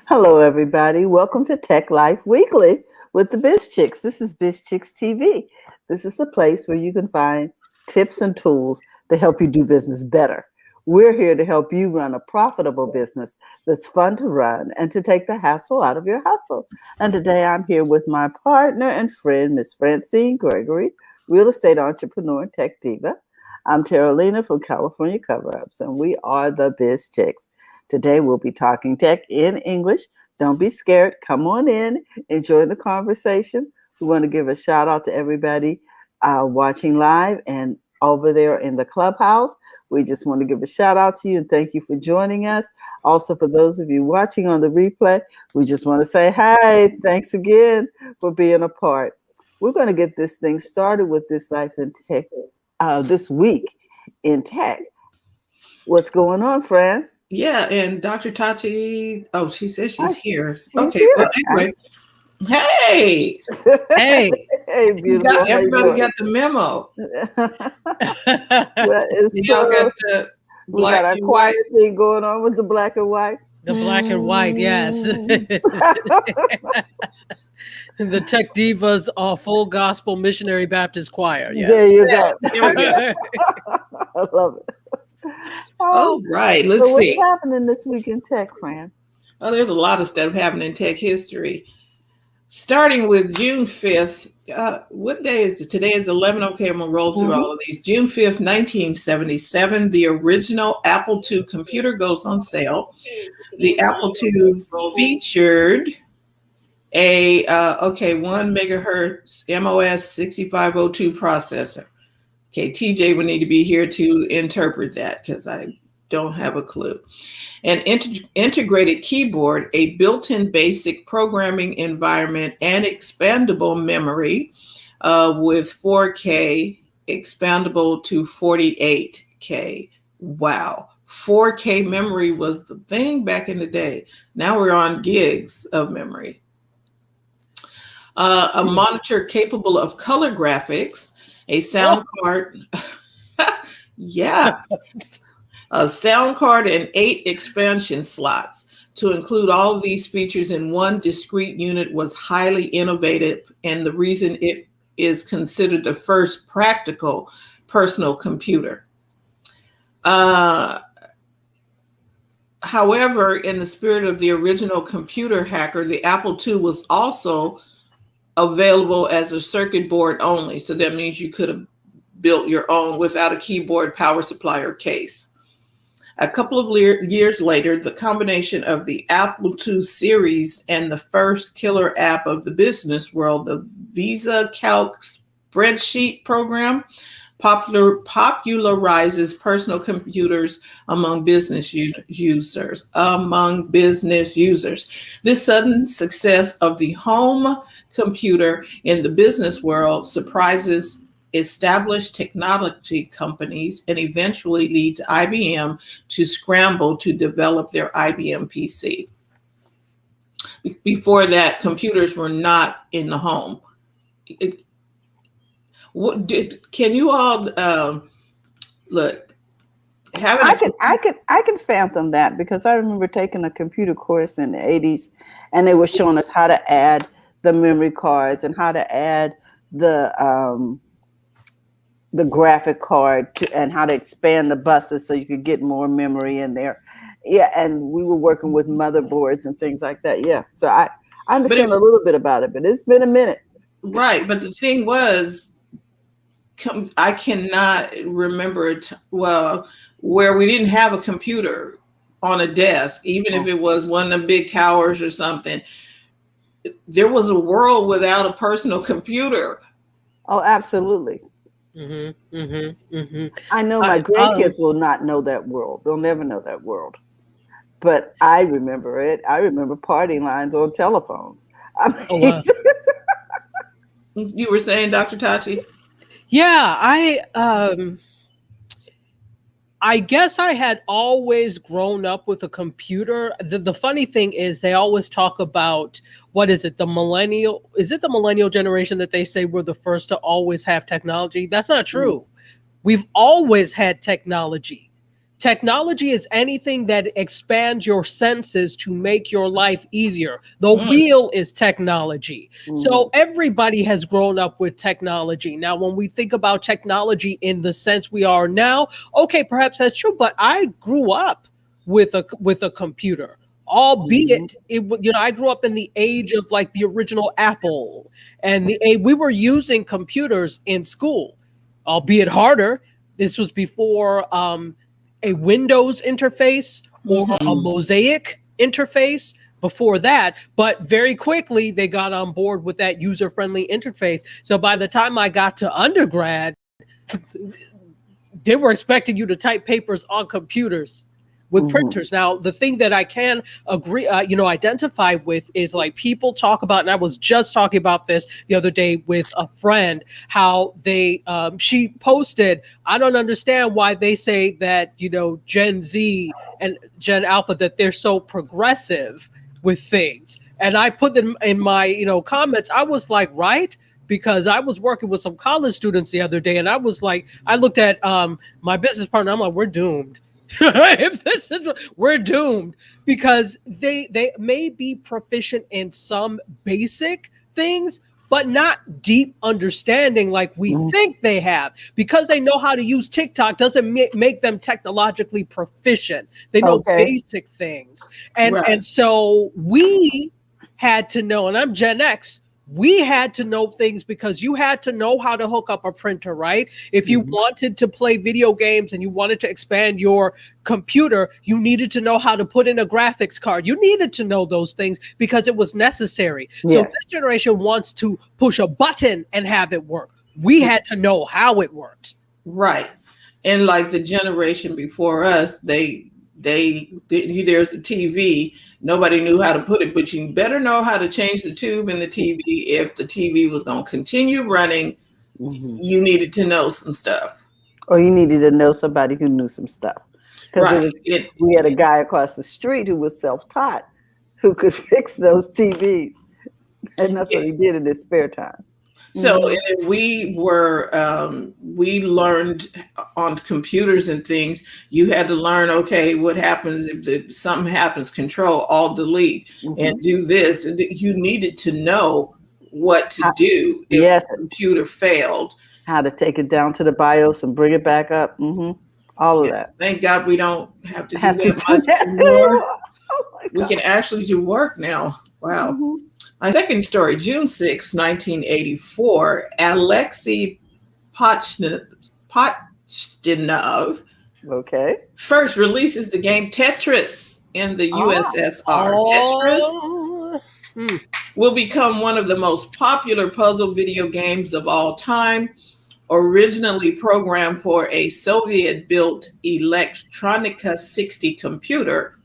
Hello, everybody. Welcome to Tech Life Weekly with the BizChicks. This is BizChicks TV. This is the place where you can find tips and tools to help you do business better. We're here to help you run a profitable business that's fun to run and to take the hassle out of your hustle. And today I'm here with my partner and friend, Miss Francine Gregory, real estate entrepreneur and tech diva. I'm Terralina from California Cover Ups, and we are the BizChicks. Today we'll be talking tech in English. Don't be scared. Come on in. Enjoy the conversation. We want to give a shout out to everybody watching live and over there in the clubhouse. We just want to give a shout out to you and thank you for joining us. Also, for those of you watching on the replay, we just want to say hi. Thanks again for being a part. We're going to get this thing started with this life in tech this week in tech. What's going on, friend? Yeah, and Dr. Tachi, oh, she says she's here. She's Okay, here. well, anyway, hey, Hey, beautiful. everybody got the memo. That is Y'all got the we got our quiet thing going on with the black and white. The black and white, yes. The Tech Divas Full Gospel Missionary Baptist Choir. Yes. There you go. There we go. I love it. All right, let's see. What's happening this week in tech, Fran? Oh, there's a lot of stuff happening in tech history. Starting with June 5th. What day is it? Today is 11. Okay, I'm going to roll through all of these. June 5th, 1977, the original Apple II computer goes on sale. The Apple II featured a 1 megahertz MOS 6502 processor. Okay, TJ would need to be here to interpret that because I don't have a clue. An integrated keyboard, a built-in basic programming environment, and expandable memory with 4K expandable to 48K. Wow. 4K memory was the thing back in the day. Now we're on gigs of memory. A monitor capable of color graphics, a sound card, yeah, a sound card and 8 expansion slots. To include all of these features in one discrete unit was highly innovative, and the reason it is considered the first practical personal computer. However, in the spirit of the original computer hacker, the Apple II was also available as a circuit board only. So that means you could have built your own without a keyboard, power supply, or case. A couple of years later, the combination of the Apple II series and the first killer app of the business world, the Visa Calc spreadsheet program, popularizes personal computers among business users. This sudden success of the home computer in the business world surprises established technology companies and eventually leads IBM to scramble to develop their IBM PC. Before that, computers were not in the home. Can you all look? I can fathom that because I remember taking a computer course in the 80s, and they were showing us how to add the memory cards and how to add the graphic card and how to expand the buses so you could get more memory in there. Yeah, and we were working with motherboards and things like that. Yeah, so I understand a little bit about it, but it's been a minute. Right, but the thing was, I cannot remember where we didn't have a computer on a desk, even if it was one of the big towers or something. There was a world without a personal computer. Oh, absolutely. I know my grandkids will not know that world. They'll never know that world. But I remember it. I remember party lines on telephones. You were saying, Dr. Tachi? Yeah, I guess I had always grown up with a computer. The funny thing is they always talk about, what is it, the millennial generation that they say we're the first to always have technology? That's not true. We've always had technology. Technology is anything that expands your senses to make your life easier. The wheel is technology. So everybody has grown up with technology. Now, when we think about technology in the sense we are now, okay, perhaps that's true, but I grew up with a computer. Albeit, I grew up in the age of like the original Apple, and we were using computers in school, albeit harder. This was before a Windows interface or a Mosaic interface before that, but very quickly they got on board with that user-friendly interface. So by the time I got to undergrad, they were expecting you to type papers on computers with printers. Now, the thing that I can agree, identify with is like people talk about, and I was just talking about this the other day with a friend, how she posted, I don't understand why they say that, Gen Z and Gen Alpha, that they're so progressive with things. And I put them in my, comments. I was like, right? Because I was working with some college students the other day, and I was like, I looked at my business partner. I'm like, we're doomed. If this is, we're doomed, because they may be proficient in some basic things, but not deep understanding like we think they have. Because they know how to use TikTok doesn't make them technologically proficient. They know basic things. And so we had to know, and I'm Gen X, we had to know things because you had to know how to hook up a printer, right? If you wanted to play video games and you wanted to expand your computer, you needed to know how to put in a graphics card. You needed to know those things because it was necessary. Yes. So this generation wants to push a button and have it work. We had to know how it worked. Right. And like the generation before us, there's a TV. Nobody knew how to put it, but you better know how to change the tube in the TV. If the TV was going to continue running, you needed to know some stuff. Or you needed to know somebody who knew some stuff. Because we had a guy across the street who was self-taught, who could fix those TVs. And that's what he did in his spare time. So we learned on computers and things. You had to learn, okay, what happens if something happens, Control, Alt, Delete, and do this. And you needed to know what to do if the computer failed. How to take it down to the BIOS and bring it back up. All of that. Thank God we don't have to do that much anymore. We can actually do work now. Wow. My second story, June 6, 1984, Alexei Pochinov first releases the game Tetris in the USSR. Tetris will become one of the most popular puzzle video games of all time. Originally programmed for a Soviet-built Electronica 60 computer,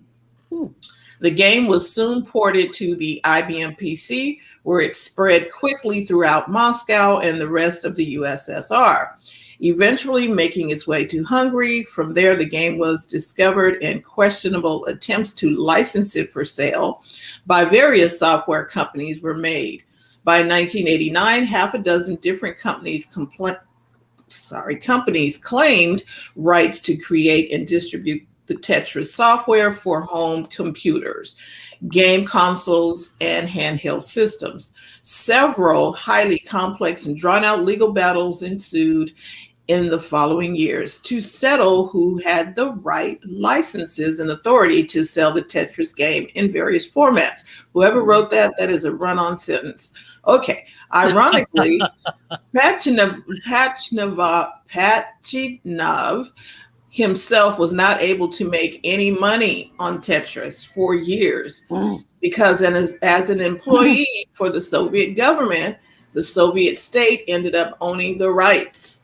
the game was soon ported to the IBM PC, where it spread quickly throughout Moscow and the rest of the USSR, eventually making its way to Hungary. From there, the game was discovered, and questionable attempts to license it for sale by various software companies were made. By 1989, half a dozen different companies claimed rights to create and distribute the Tetris software for home computers, game consoles, and handheld systems. Several highly complex and drawn-out legal battles ensued in the following years to settle who had the right licenses and authority to sell the Tetris game in various formats. Whoever wrote that is a run-on sentence. Okay, ironically, Pachinov himself was not able to make any money on Tetris for years because as an employee for the Soviet government, the Soviet state ended up owning the rights.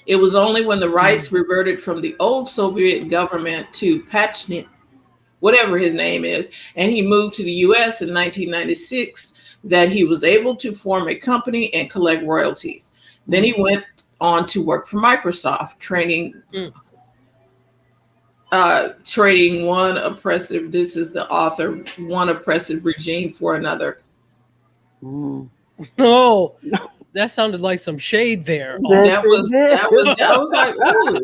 It was only when the rights reverted from the old Soviet government to Pachinov, whatever his name is, and he moved to the US in 1996 that he was able to form a company and collect royalties. Then he went on to work for Microsoft, trading one oppressive, this is the author, one oppressive regime for another. Oh, That sounded like some shade there. Yes, it did. That was like, ooh,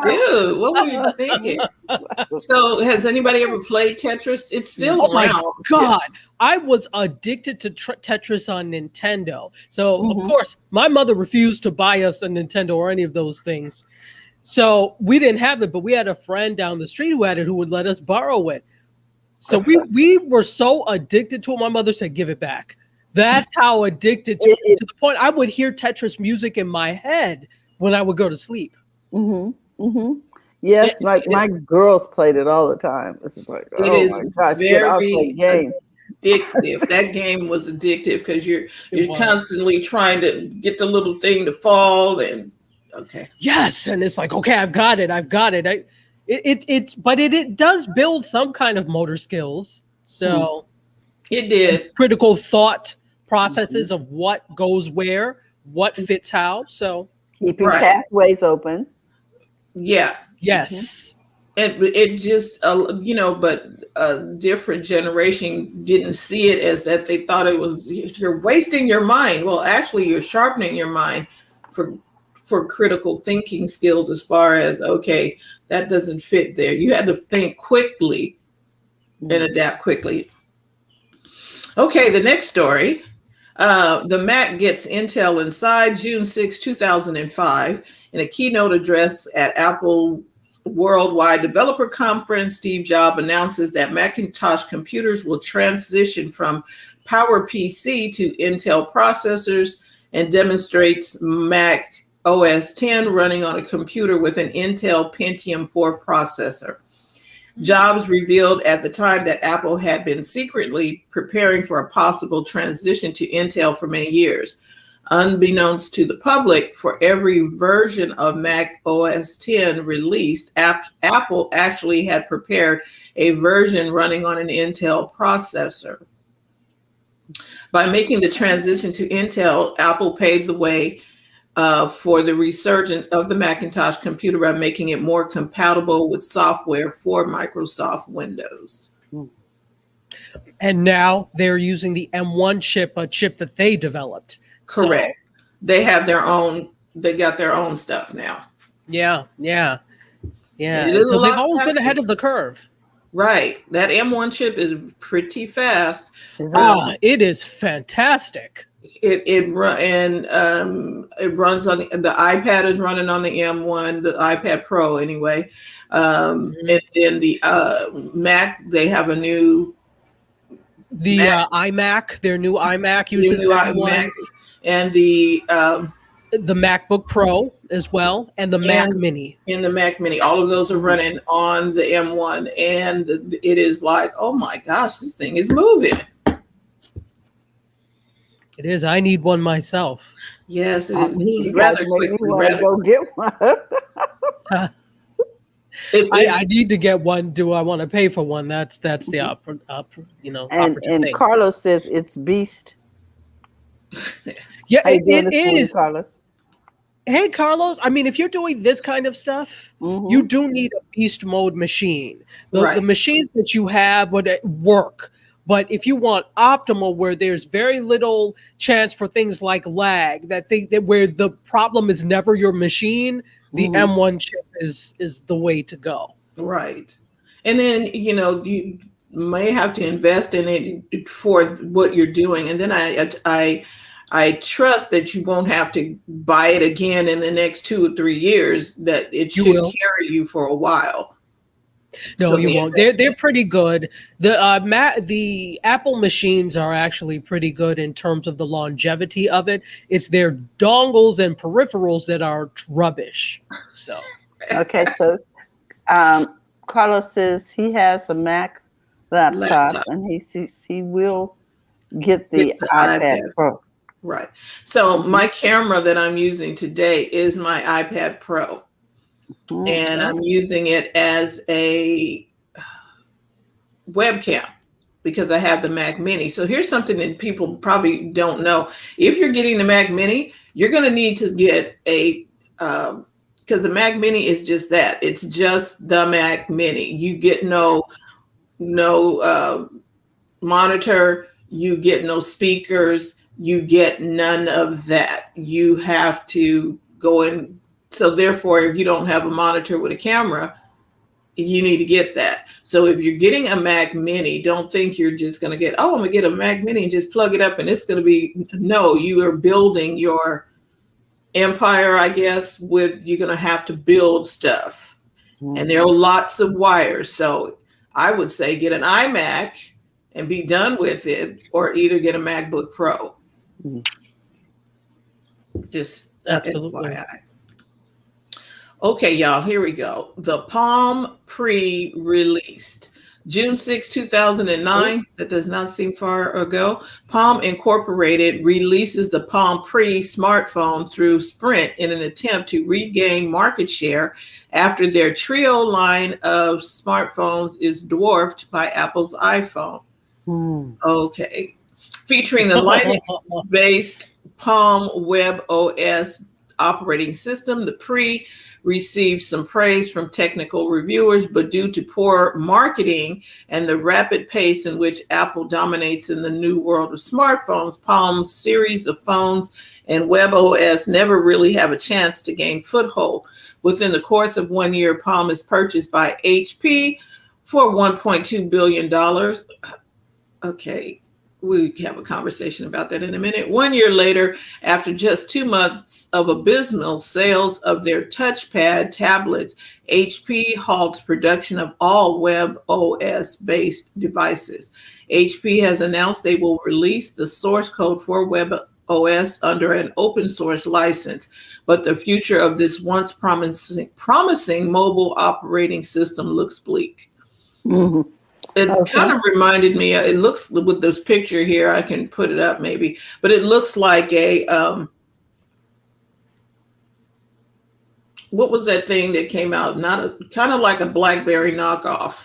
dude, what were you thinking? So, has anybody ever played Tetris? It's still Oh my around. God. I was addicted to Tetris on Nintendo. So, of Mhm. course, my mother refused to buy us a Nintendo or any of those things. So, we didn't have it, but we had a friend down the street who had it who would let us borrow it. So, we were so addicted to it. My mother said, give it back. That's how addicted to the point I would hear Tetris music in my head when I would go to sleep. Yes, my girls played it all the time. This is like, It oh is my gosh, get out play game. addictive. That game was addictive because you're was. constantly trying to get the little thing to fall and okay. Yes, and it's like, okay, I've got it. But it does build some kind of motor skills. So it did critical thought processes of what goes where, what fits how. So keeping pathways open. Yeah. Yes. And it just but a different generation didn't see it as that. They thought it was you're wasting your mind. Well, actually, you're sharpening your mind for critical thinking skills. As far as okay, that doesn't fit there. You had to think quickly and adapt quickly. Okay, the next story. The Mac gets Intel inside June 6, 2005. In a keynote address at Apple Worldwide Developer Conference, Steve Jobs announces that Macintosh computers will transition from PowerPC to Intel processors and demonstrates Mac OS X running on a computer with an Intel Pentium 4 processor. Jobs revealed at the time that Apple had been secretly preparing for a possible transition to Intel for many years. Unbeknownst to the public, for every version of Mac OS X released, Apple actually had prepared a version running on an Intel processor. By making the transition to Intel, Apple paved the way for the resurgence of the Macintosh computer by making it more compatible with software for Microsoft Windows. And now they're using the M1 chip, a chip that they developed. Correct. So, they have their own, they got their own stuff now. Yeah. So they've always been ahead of the curve. Right. That M1 chip is pretty fast. It is fantastic. It runs on the iPad is running on the M1, the iPad Pro anyway. And then the Mac, they have a new iMac, their new iMac uses iMac, and the MacBook Pro as well, and the Mac Mini. And the Mac Mini, all of those are running on the M1, and it is like, oh my gosh, this thing is moving. It is. I need one myself. Yes, it is. Rather quickly. Go get one. I need to get one. Do I want to pay for one? That's the opportunity. And Carlos says it's beast. Yeah, it is. Carlos? Hey, Carlos. I mean, if you're doing this kind of stuff, you do need a beast mode machine. The machines that you have would work. But if you want optimal, where there's very little chance for things like lag, that where the problem is never your machine, the M1 chip is the way to go. Right. And then, you may have to invest in it for what you're doing. And then I trust that you won't have to buy it again in the next 2 or 3 years, that it should carry you for a while. No, so you won't. They're pretty good. The Apple machines are actually pretty good in terms of the longevity of it. It's their dongles and peripherals that are rubbish. So okay, so Carlos says he has a Mac laptop. And he will get the iPad Pro. Right. So my camera that I'm using today is my iPad Pro. And I'm using it as a webcam because I have the Mac Mini. So here's something that people probably don't know. If you're getting the Mac Mini, you're going to need to get a, because the Mac Mini is just that. It's just the Mac Mini. You get no monitor, you get no speakers, you get none of that. You have to go in. So therefore, if you don't have a monitor with a camera, you need to get that. So if you're getting a Mac Mini, don't think you're just going to get, oh, I'm going to get a Mac Mini and just plug it up and it's going to be, no, you are building your empire, I guess, you're going to have to build stuff. And there are lots of wires. So I would say get an iMac and be done with it, or either get a MacBook Pro. Just Absolutely. FYI. Okay, y'all, here we go. The Palm pre-released. June 6, 2009. That does not seem far ago. Palm Incorporated releases the Palm Pre smartphone through Sprint in an attempt to regain market share after their Trio line of smartphones is dwarfed by Apple's iPhone. Okay. Featuring the Linux-based Palm Web OS operating system, the Pre received some praise from technical reviewers, but due to poor marketing and the rapid pace in which Apple dominates in the new world of smartphones, Palm's series of phones and Web OS never really have a chance to gain foothold. Within the course of 1 year, Palm is purchased by HP for $1.2 billion. Okay. We have a conversation about that in a minute. 1 year later, after just 2 months of abysmal sales of their touchpad tablets, HP halts production of all Web OS-based devices. HP has announced they will release the source code for Web OS under an open source license, but the future of this once promising mobile operating system looks bleak. It kind of reminded me, it looks, with this picture here, I can put it up maybe, but it looks like a, what was that thing that came out? Kind of like a BlackBerry knockoff.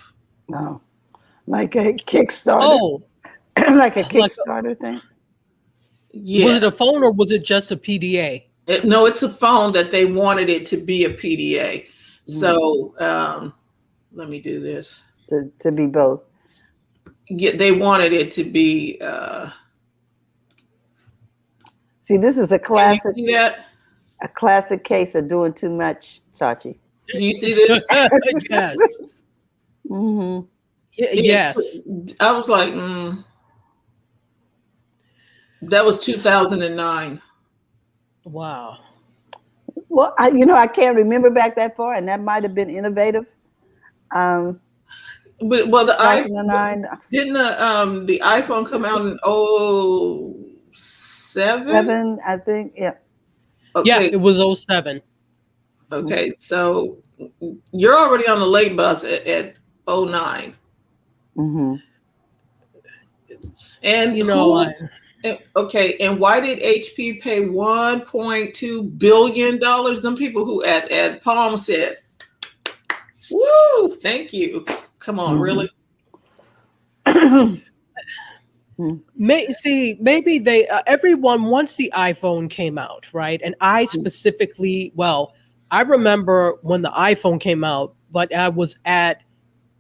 No, like a Kickstarter. Oh, like a Kickstarter thing. Yeah. Was it a phone or was it just a PDA? No, it's a phone that they wanted it to be a PDA. So let me do this. To be both. They wanted it to be. See, this is a classic. Can you see that? A classic case of doing too much, Chachi. Do you see this? Yes. Yes. I was like, that was 2009. Wow. Well, I can't remember back that far, and that might have been innovative. But well, didn't the iPhone come out in 2007? I think, yeah. Okay. Yeah, it was 2007. Okay, so you're already on the late bus at 2009. And okay, and why did HP pay $1.2 billion? Them people who at Palm said, "Woo, thank you." Come on, really? Maybe they everyone, once the iPhone came out, right? And I specifically, I remember when the iPhone came out, but I was at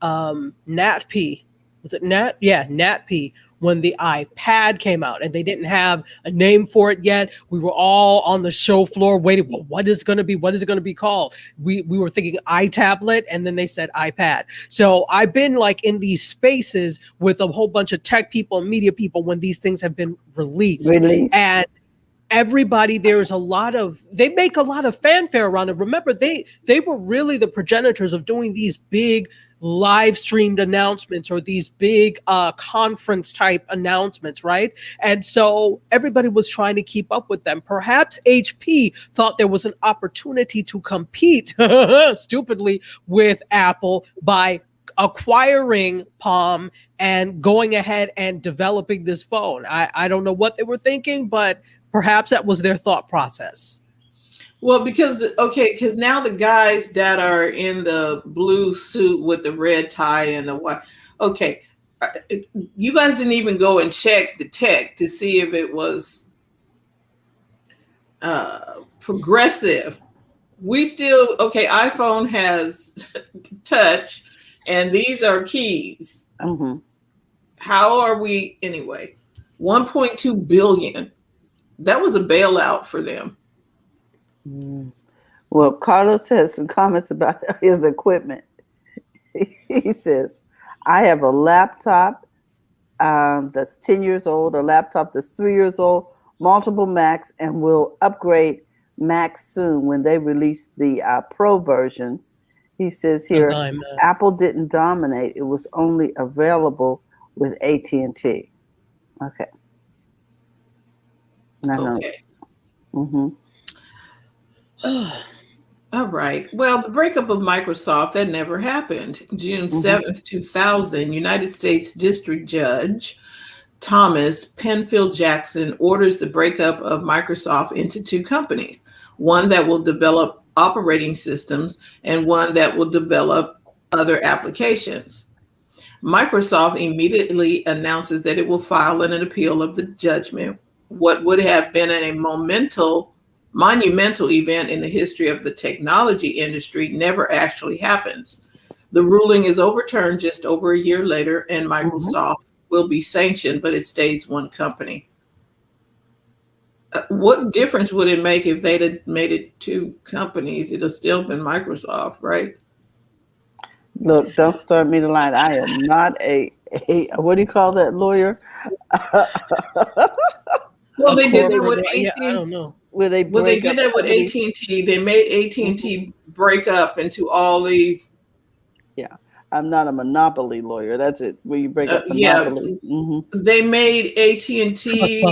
NatP. Was it Nat? Yeah, NatP, when the iPad came out, and they didn't have a name for it yet. We were all on the show floor waiting. Well, what is it going to be? What is it going to be called? We were thinking iTablet, and then they said iPad. So I've been like in these spaces with a whole bunch of tech people and media people when these things have been released. And everybody, they make a lot of fanfare around it. Remember, they were really the progenitors of doing these big live streamed announcements or these big conference type announcements, right? And so everybody was trying to keep up with them. Perhaps HP thought there was an opportunity to compete stupidly with Apple by acquiring Palm and going ahead and developing this phone. I don't know what they were thinking, but perhaps that was their thought process. Well, because now the guys that are in the blue suit with the red tie and the white, you guys didn't even go and check the tech to see if it was progressive. We still, iPhone has touch, and these are keys. How are we, anyway? 1.2 billion. That was a bailout for them. Mm. Well, Carlos has some comments about his equipment. He says, I have a laptop that's 10 years old, a laptop that's 3 years old, multiple Macs, and will upgrade Macs soon when they release the Pro versions. He says here, Apple didn't dominate. It was only available with AT&T. Okay. Okay. Mm-hmm. All right. Well, the breakup of Microsoft, that never happened. June 7th, 2000, United States District Judge Thomas Penfield Jackson orders the breakup of Microsoft into two companies, one that will develop operating systems and one that will develop other applications. Microsoft immediately announces that it will file an appeal of the judgment. What would have been a monumental event in the history of the technology industry never actually happens. The ruling is overturned just over a year later, and Microsoft will be sanctioned, but it stays one company. What difference would it make if they'd have made it two companies? It'd have still been Microsoft, right? Look, don't start me to line. I am not a what do you call that, lawyer? Well, they did that with AT&T. Yeah, I don't know. They did that with AT&T. They made AT&T break up into all these. Yeah, I'm not a monopoly lawyer. That's it. Where you break up monopolies. They made AT&T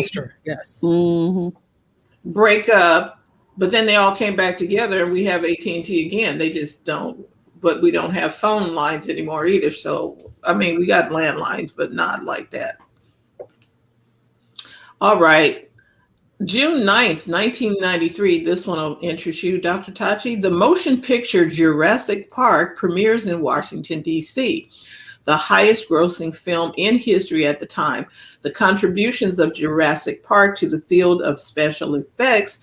yes. Break up, but then they all came back together, and we have AT&T again. They just don't. But we don't have phone lines anymore either. So, I mean, we got landlines, but not like that. All right. June 9th, 1993. This one will interest you, Dr. Tachi. The motion picture Jurassic Park premieres in Washington, D.C., the highest grossing film in history at the time. The contributions of Jurassic Park to the field of special effects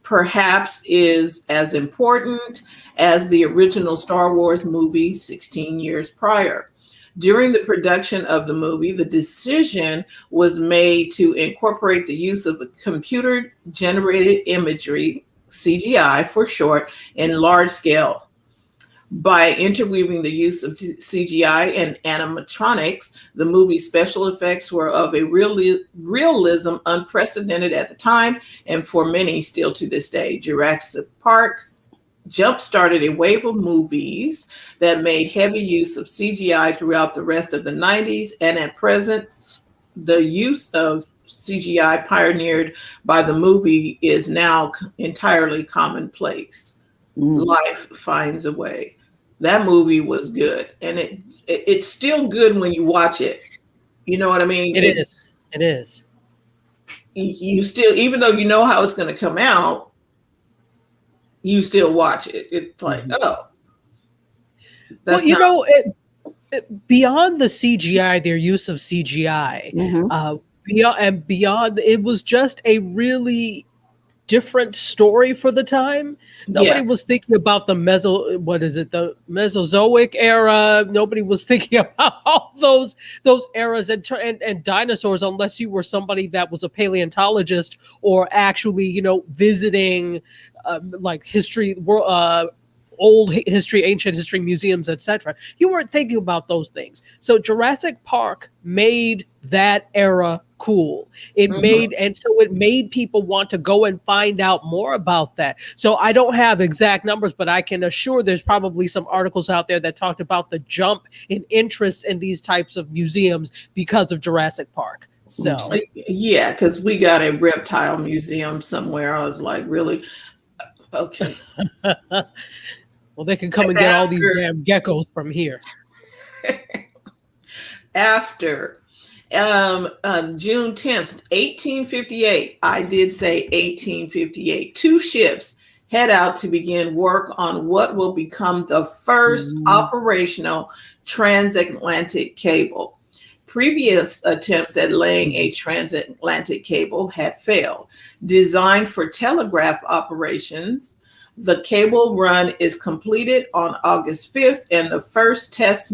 perhaps is as important as the original Star Wars movie 16 years prior. During the production of the movie, the decision was made to incorporate the use of computer-generated imagery, CGI for short, in large scale. By interweaving the use of CGI and animatronics, the movie's special effects were of a realism unprecedented at the time, and for many still to this day. Jurassic Park jump-started a wave of movies that made heavy use of CGI throughout the rest of the 90s, and at present, the use of CGI pioneered by the movie is now entirely commonplace. Life finds a way. That movie was good, and it's still good when you watch it. You know what I mean? It is. You still, even though you know how it's going to come out, you still watch it. It's like, oh. Well, you know, beyond the CGI, their use of CGI, beyond, it was just a really different story for the time. Nobody was thinking about the Mesozoic era. Nobody was thinking about all those eras and dinosaurs, unless you were somebody that was a paleontologist or actually, you know, visiting like history, old history, ancient history museums, etc. You weren't thinking about those things. So Jurassic Park made that era cool. It made people want to go and find out more about that. So I don't have exact numbers, but I can assure there's probably some articles out there that talked about the jump in interest in these types of museums because of Jurassic Park. So yeah, because we got a reptile museum somewhere. I was like, really? Okay. Well, they can come and get all these damn geckos from here. After June 10th, 1858, I did say 1858, two ships head out to begin work on what will become the first operational transatlantic cable. Previous attempts at laying a transatlantic cable had failed. Designed for telegraph operations, the cable run is completed on August 5th, and the first test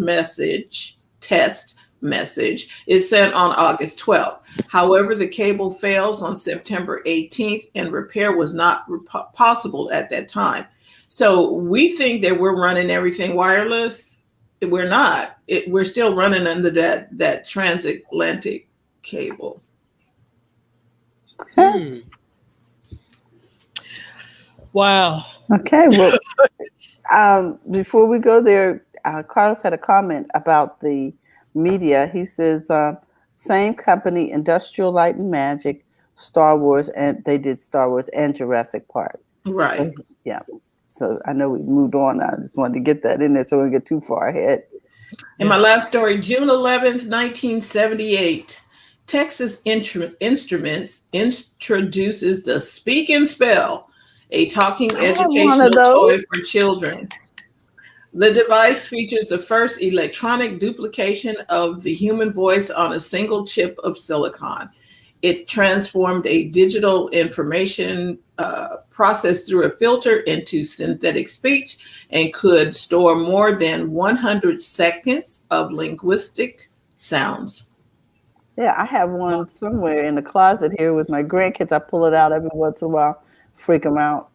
message is sent on August 12th. However, the cable fails on September 18th and repair was not possible at that time. So we think that we're running everything wireless. We're not. We're still running under that transatlantic cable. Wow. Okay. Well, before we go there, Carlos had a comment about the media. He says, same company, Industrial Light and Magic, Star Wars, and they did Star Wars and Jurassic Park. Right. So, yeah. So I know we moved on. I just wanted to get that in there so we don't get too far ahead. And my last story, June 11th, 1978, Texas Instruments introduces the Speak and Spell, a talking educational toy for children. The device features the first electronic duplication of the human voice on a single chip of silicon. It transformed a digital information processed through a filter into synthetic speech and could store more than 100 seconds of linguistic sounds. Yeah, I have one somewhere in the closet here with my grandkids. I pull it out every once in a while, freak them out.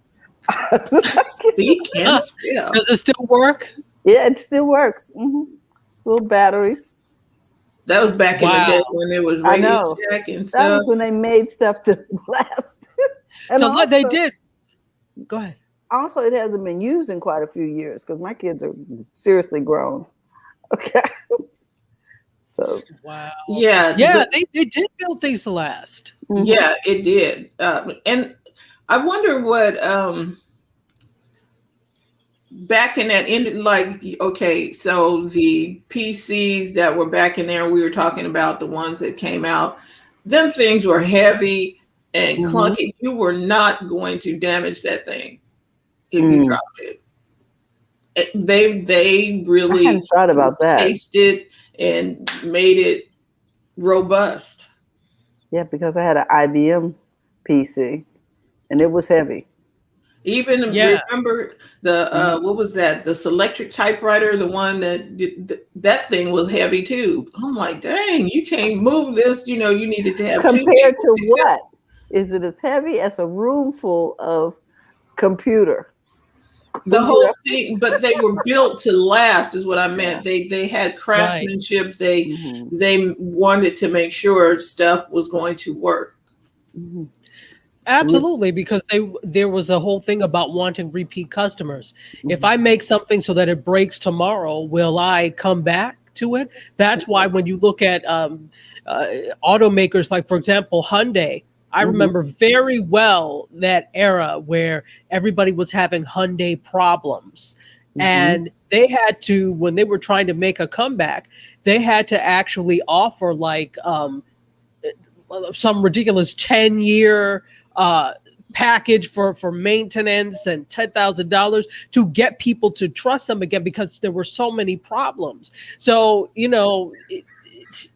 Speak and spell. Does it still work? Yeah, it still works. Mm-hmm. It's little batteries. That was back in the day when there was Radio Shack and stuff. That was when they made stuff to last. And so also, they did. Go ahead. Also, it hasn't been used in quite a few years because my kids are seriously grown. Okay. So wow. Yeah. They did build things to last. Mm-hmm. Yeah, it did. And I wonder what back in that end, like, okay, so the PCs that were back in there, we were talking about the ones that came out, them things were heavy and clunky. You were not going to damage that thing if you dropped it. They really I hadn't thought about that. Tasted and made it robust. Yeah, because I had an IBM PC and it was heavy. Even remember the what was that? The Selectric typewriter, the one that thing was heavy too. I'm like, dang, you can't move this. You know, you needed to have compared to what? Is it as heavy as a room full of computer? The whole thing, but they were built to last, is what I meant. They had craftsmanship. They wanted to make sure stuff was going to work. Mm-hmm. Absolutely, because there was a whole thing about wanting repeat customers. Mm-hmm. If I make something so that it breaks tomorrow, will I come back to it? That's why when you look at automakers, like for example, Hyundai, I remember very well that era where everybody was having Hyundai problems. And they had to, when they were trying to make a comeback, they had to actually offer like some ridiculous 10-year package for maintenance and $10,000 to get people to trust them again because there were so many problems. So, you know,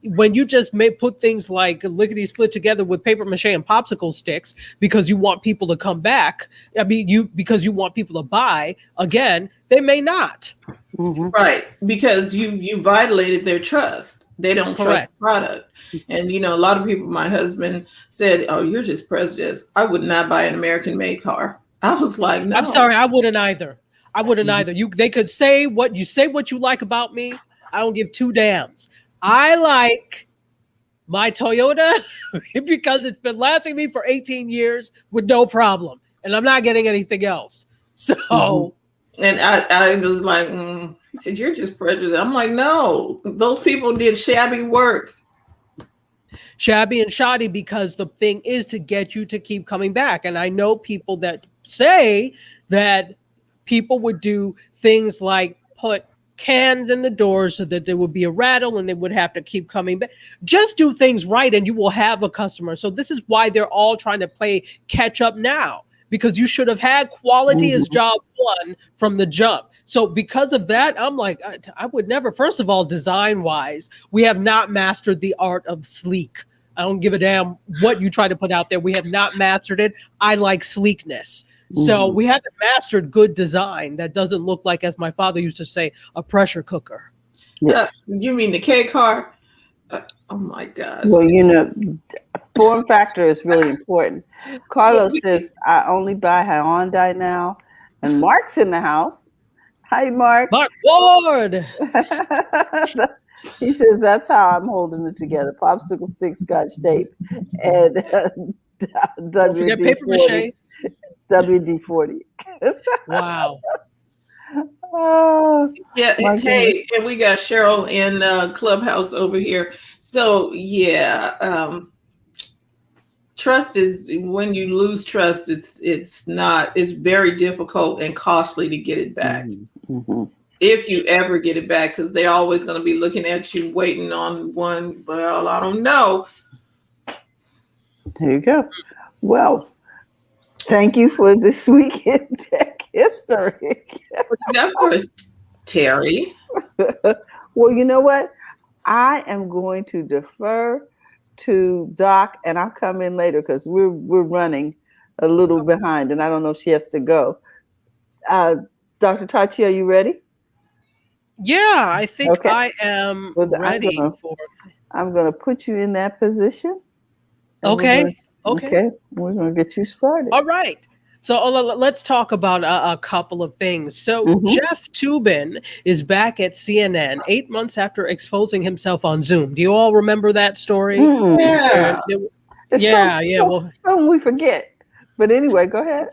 when you just may put things like lickety split together with paper mache and popsicle sticks because you want people to come back, because you want people to buy again, they may not. Right, because you violated their trust. They don't trust the product. And you know, a lot of people, my husband said, "Oh, you're just prejudiced. I would not buy an American-made car." I was like, "No." I'm sorry, I wouldn't either. Either. They could say what you like about me. I don't give two damns. I like my Toyota because it's been lasting me for 18 years with no problem, and I'm not getting anything else. So, and I was like, he said, "You're just prejudiced." I'm like, "No, those people did shabby work." Shabby and shoddy, because the thing is to get you to keep coming back. And I know people that say that people would do things like put cans in the doors so that there would be a rattle and they would have to keep coming back. Just do things right and you will have a customer. So this is why they're all trying to play catch up now, because you should have had quality as job one from the jump. So because of that, I'm like, I would never, first of all, design wise, we have not mastered the art of sleek. I don't give a damn what you try to put out there. We have not mastered it. I like sleekness. So we haven't mastered good design that doesn't look like, as my father used to say, a pressure cooker. Yes. You mean the K car? Oh my gosh. Well, form factor is really important. Carlos says, I only buy Hyundai now. And Mark's in the house. Hi, Mark. Mark Ward. He says, that's how I'm holding it together. Popsicle stick, scotch tape, and Don't forget paper mache. WD-40. Wow. Oh, Yeah. my Hey, and we got Cheryl in Clubhouse over here. So yeah, trust is when you lose trust, it's very difficult and costly to get it back. Mm-hmm. If you ever get it back, because they're always going to be looking at you, waiting on one. Well, I don't know. There you go. Well, thank you for this week in tech history. Of course, Terry. Well, you know what? I am going to defer to Doc, and I'll come in later because we're running a little behind, and I don't know if she has to go. Dr. Tachi, are you ready? Yeah, I think Okay. I am ready for. I'm going to put you in that position. Okay. Okay. We're going to get you started. All right. So let's talk about a couple of things. So Jeff Toobin is back at CNN 8 months after exposing himself on Zoom. Do you all remember that story? Yeah. Well, something we forget. But anyway, go ahead.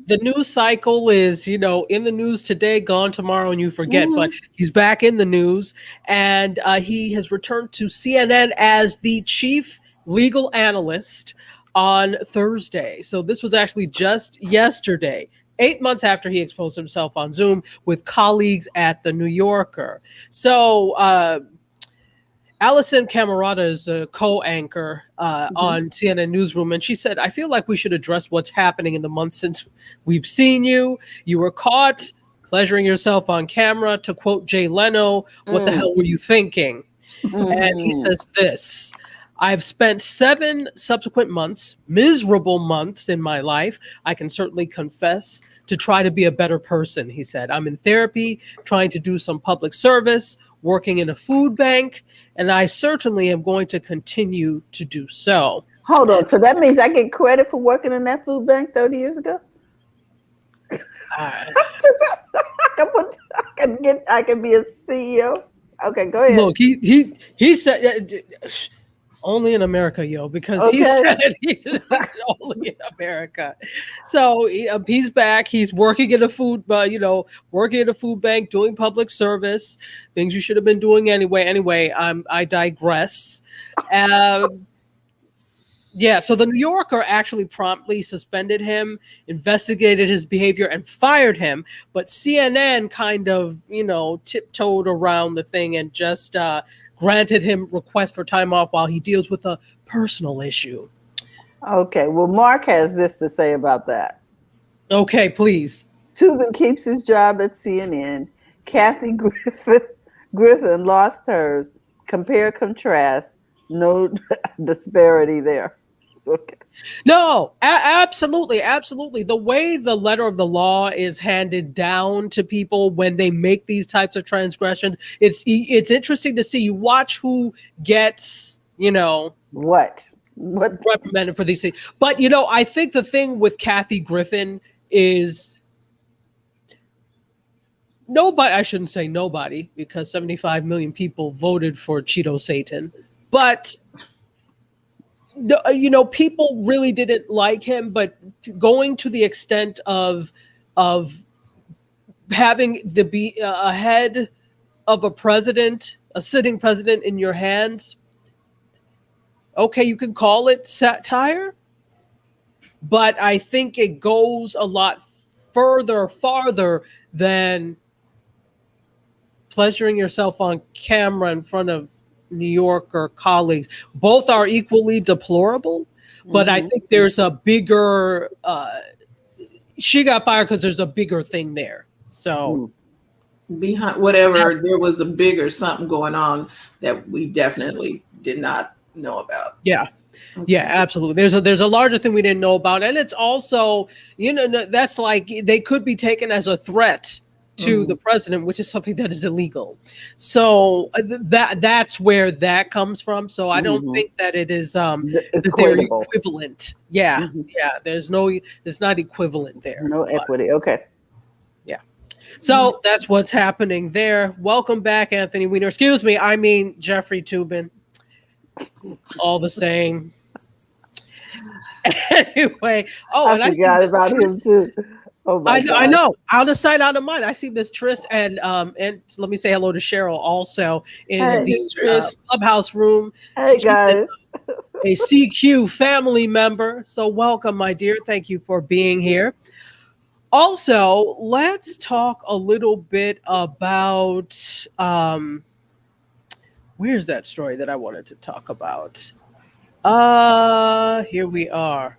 The news cycle is, in the news today, gone tomorrow, and you forget. But he's back in the news, and he has returned to CNN as the chief legal analyst on Thursday. So this was actually just yesterday, 8 months after he exposed himself on Zoom with colleagues at The New Yorker. So Allison Camerata is a co-anchor on CNN Newsroom, and she said, I feel like we should address what's happening in the months since we've seen you. You were caught pleasuring yourself on camera. To quote Jay Leno, what the hell were you thinking? And he says this: I've spent 7 subsequent months, miserable months in my life. I can certainly confess to try to be a better person, he said. I'm in therapy, trying to do some public service, working in a food bank, and I certainly am going to continue to do so. Hold on. So that means I get credit for working in that food bank 30 years ago? I can be a CEO. Okay, go ahead. Look, he said only in America, because he said he's only in America. So he's back. He's working in a food, working in a food bank, doing public service, things you should have been doing anyway. Anyway, I digress. So the New Yorker actually promptly suspended him, investigated his behavior, and fired him. But CNN kind of, tiptoed around the thing and just granted him request for time off while he deals with a personal issue. Okay, well, Mark has this to say about that. Okay, please. Toobin keeps his job at CNN. Kathy Griffin lost hers. Compare, contrast. No disparity there. Okay. No, absolutely. The way the letter of the law is handed down to people when they make these types of transgressions, it's interesting to see. You watch who gets, what reprimanded for these things. But I think the thing with Kathy Griffin is nobody. I shouldn't say nobody, because 75 million people voted for Cheeto Satan, but. People really didn't like him, but going to the extent of having a head of a sitting president in your hands. Okay, you can call it satire, but I think it goes a lot farther than pleasuring yourself on camera in front of New Yorker colleagues. Both are equally deplorable, but I think there's a bigger she got fired because there's a bigger thing there. So behind whatever, there was a bigger something going on that we definitely did not know about. Yeah. Okay. Yeah, absolutely. There's a larger thing we didn't know about, and it's also, that's like they could be taken as a threat to the president, which is something that is illegal. So that's where that comes from. So I don't think that it is that they're Equatable. equivalent. Yeah, yeah. It's not equivalent there. No equity. Okay. Yeah. So that's what's happening there. Welcome back, Anthony Weiner. Excuse me, I mean Jeffrey Toobin. All the same. Anyway, I forgot about him too. Oh my God. I know. Out of sight, out of mind. I see Miss Tris and let me say hello to Cheryl also in the clubhouse room. Hey guys. A CQ family member. So welcome, my dear. Thank you for being here. Also, let's talk a little bit about where's that story that I wanted to talk about? Here we are.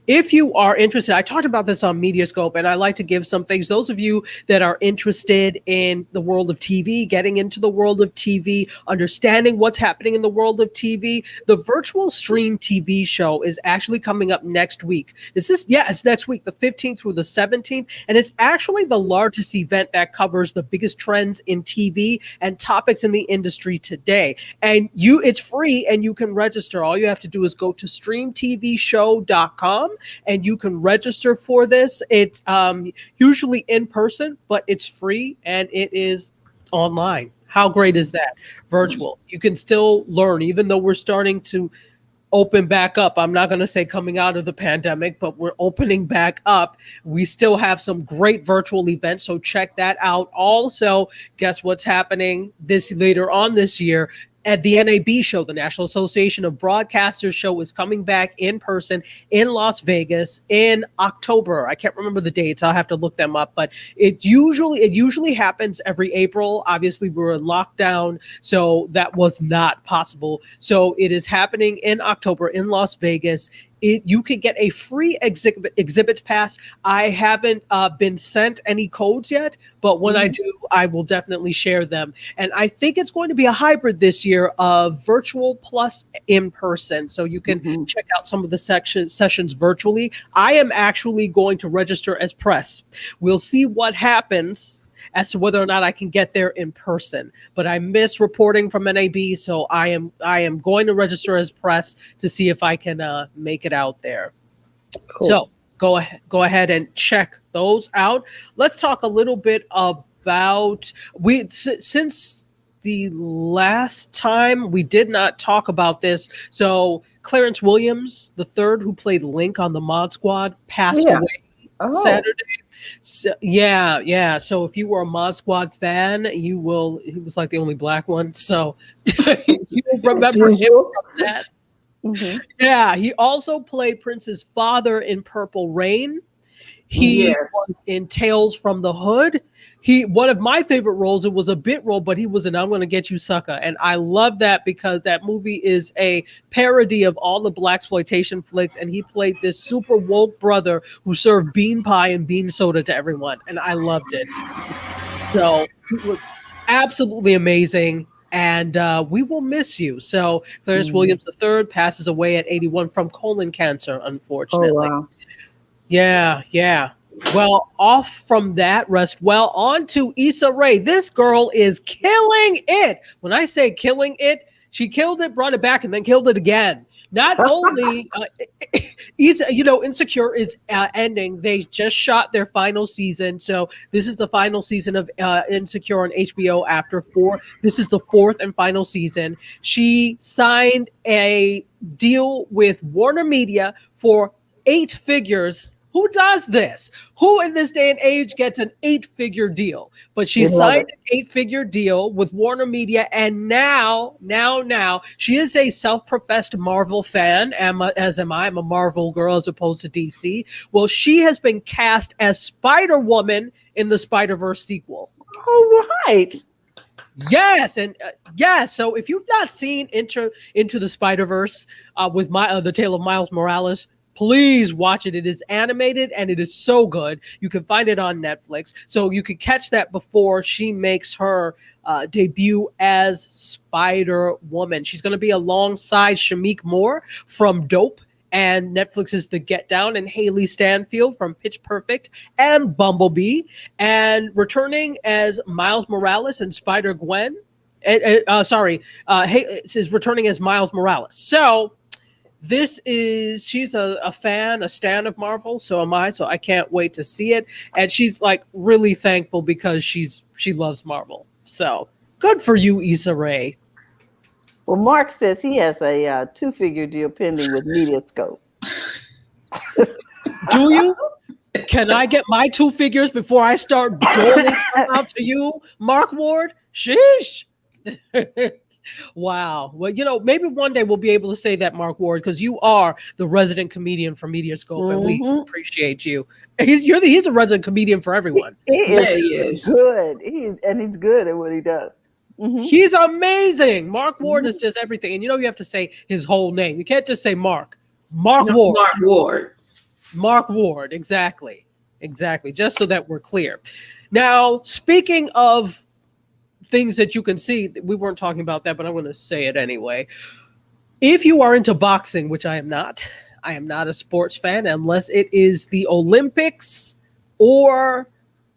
If you are interested, I talked about this on Mediascope, and I like to give some things. Those of you that are interested in the world of TV, getting into the world of TV, understanding what's happening in the world of TV, the virtual stream TV show is actually coming up next week. It's next week, the 15th through the 17th, and it's actually the largest event that covers the biggest trends in TV and topics in the industry today. And it's free, and you can register. All you have to do is go to streamtvshow.com. and you can register for this. It's usually in person, but it's free and it is online. How great is that? Virtual. You can still learn, even though we're starting to open back up. I'm not going to say coming out of the pandemic, but we're opening back up. We still have some great virtual events, so check that out. Also, guess what's happening later on this year? At the NAB show, the National Association of Broadcasters show, is coming back in person in Las Vegas in October. I can't remember the dates. I'll have to look them up, but it usually happens every April. Obviously, we're in lockdown, so that was not possible. So it is happening in October in Las Vegas. You could get a free exhibit pass. I haven't been sent any codes yet, but when I do, I will definitely share them. And I think it's going to be a hybrid this year of virtual plus in person. So you can check out some of the sessions virtually. I am actually going to register as press. We'll see what happens as to whether or not I can get there in person. But I miss reporting from NAB, so I am going to register as press to see if I can make it out there. Cool. So go ahead and check those out. Let's talk a little bit about since the last time we did not talk about this. So Clarence Williams, the third, who played Link on the Mod Squad, passed away Saturday. So, yeah. So if you were a Mod Squad fan, he was like the only black one. So you remember him from that. Yeah, he also played Prince's father in Purple Rain. He was in Tales from the Hood. One of my favorite roles, it was a bit role, but he was in I'm Gonna Get You Sucker. And I love that because that movie is a parody of all the blaxploitation flicks. And he played this super woke brother who served bean pie and bean soda to everyone. And I loved it. So it was absolutely amazing. And we will miss you. So Clarence Williams III passes away at 81 from colon cancer, unfortunately. Oh, wow. Yeah. Well, off from that, rest well. On to Issa Rae. This girl is killing it. When I say killing it, she killed it, brought it back, and then killed it again. Not only, Insecure is ending. They just shot their final season. So this is the final season of Insecure on HBO after 4. This is the 4th and final season. She signed a deal with Warner Media for 8 figures. Who does this? Who in this day and age gets an 8-figure deal? But she signed an 8-figure deal with Warner Media, and now, she is a self-professed Marvel fan, as am I. I'm a Marvel girl as opposed to DC. Well, she has been cast as Spider-Woman in the Spider-Verse sequel. All right. Yes, and so if you've not seen Into the Spider-Verse with the Tale of Miles Morales, please watch it. It is animated and it is so good. You can find it on Netflix. So you can catch that before she makes her debut as Spider-Woman. She's going to be alongside Shameik Moore from Dope and Netflix's The Get Down, and Haley Stanfield from Pitch Perfect and Bumblebee, and returning as Miles Morales and Spider-Gwen. Is returning as Miles Morales. So she's a fan, a stan of Marvel. So am I. So I can't wait to see it. And she's like really thankful because she loves Marvel. So good for you, Issa Rae. Well, Mark says he has a 2-figure deal pending with Mediascope. Do you? Can I get my 2 figures before I start doling out to you, Mark Ward? Sheesh. Wow. Well, maybe one day we'll be able to say that, Mark Ward, because you are the resident comedian for Mediascope, and we appreciate you. He's a resident comedian for everyone. He is good. He's good at what he does. Mm-hmm. He's amazing. Mark Ward is just everything. And you have to say his whole name. You can't just say Mark. Ward. Mark Ward. Mark Ward. Exactly. Just so that we're clear. Now, speaking of things that you can see, we weren't talking about that, but I'm going to say it anyway. If you are into boxing, which I am not a sports fan unless it is the Olympics or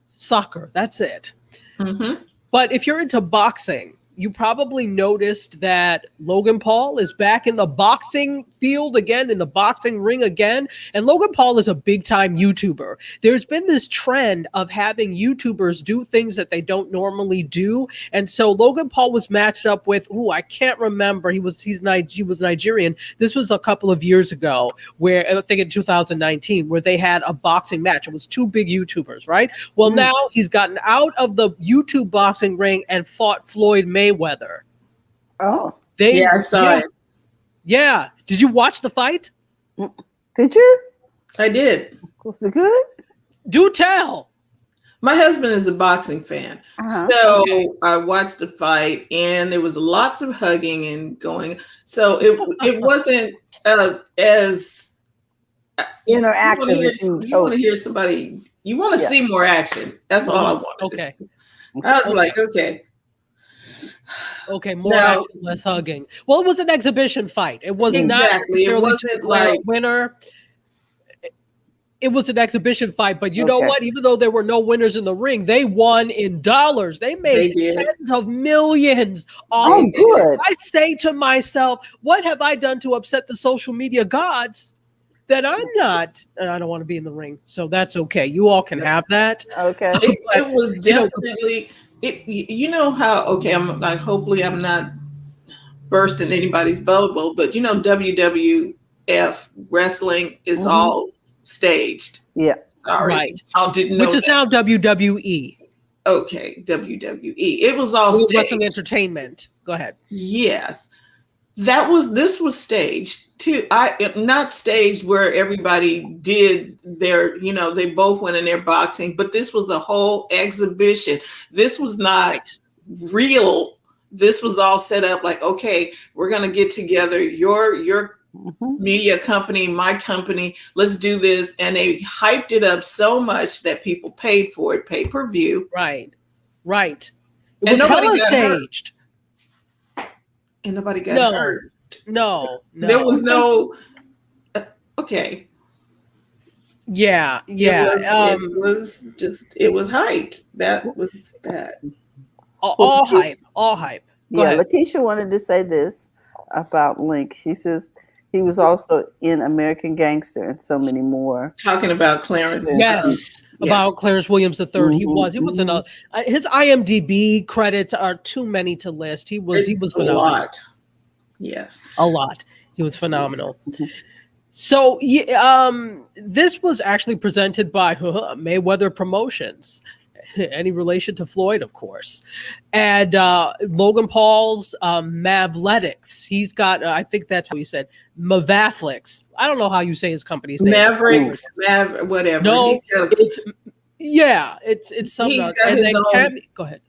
soccer. That's it. Mm-hmm. But if you're into boxing, you probably noticed that Logan Paul is back in the boxing field again, in the boxing ring again. And Logan Paul is a big time YouTuber. There's been this trend of having YouTubers do things that they don't normally do. And so Logan Paul was matched up with, I can't remember. He was Nigerian. This was a couple of years ago, where I think in 2019, where they had a boxing match. It was 2 big YouTubers, right? Well, now he's gotten out of the YouTube boxing ring and fought Floyd Mayweather. Oh, I saw it. Yeah. Did you watch the fight? Did you? I did. Was it good? Do tell. My husband is a boxing fan. So I watched the fight, and there was lots of hugging and going. So it wasn't as interactive. You want to hear somebody. You want to see more action. That's all I wanted. Okay. I was like, okay. Okay, more action, less hugging. Well, it was an exhibition fight. It was not it wasn't like a winner. It was an exhibition fight, but you know what? Even though there were no winners in the ring, they won in dollars. They made tens of millions. Oh, good. I say to myself, what have I done to upset the social media gods that I'm not? And I don't want to be in the ring, so that's okay. You all can have that. Okay. It was definitely. I'm like, hopefully I'm not bursting anybody's bubble, but WWF wrestling is all staged. Yeah. Sorry. Right. I didn't know. Which is now WWE. Okay, WWE. It was all staged. Wrestling entertainment. Go ahead. Yes. This was staged too. Not staged where everybody did their, they both went in there boxing, but this was a whole exhibition. This was not real. This was all set up like, okay, we're going to get together, your media company, my company, let's do this. And they hyped it up so much that people paid for it, pay-per-view. Right. It was hella staged. And nobody got hurt. No. There was no. Okay. Yeah. It was hyped. That was that. All hype. Go ahead. Letitia wanted to say this about Link. She says he was also in American Gangster and so many more. Talking about Clarence. Yes. About Clarence Williams III. He was in his IMDb credits are too many to list. He was phenomenal. A lot. Yes. A lot. He was phenomenal. So this was actually presented by Mayweather Promotions. Any relation to Floyd, of course. And Logan Paul's Mavletics. He's got, I think that's how you said, Mavaflix. I don't know how you say his company's name. Mavericks, whatever. No, it's something. Go ahead.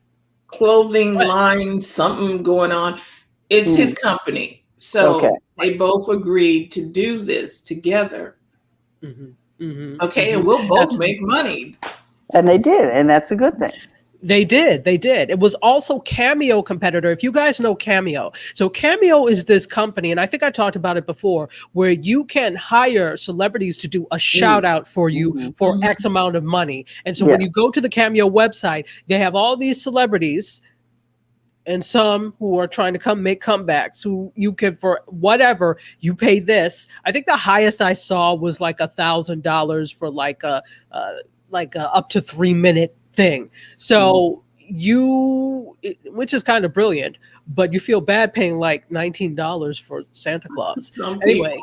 Clothing line, something going on. It's his company. So they both agreed to do this together. And we'll both make money. And they did, and that's a good thing. They did. It was also Cameo competitor. If you guys know Cameo. So Cameo is this company, and I think I talked about it before, where you can hire celebrities to do a shout out for you for X amount of money. And so when you go to the Cameo website, they have all these celebrities and some who are trying to make comebacks, who you can, for whatever, you pay this. I think the highest I saw was like $1,000 for like a up to 3-minute thing. So which is kind of brilliant, but you feel bad paying like $19 for Santa Claus. Anyway,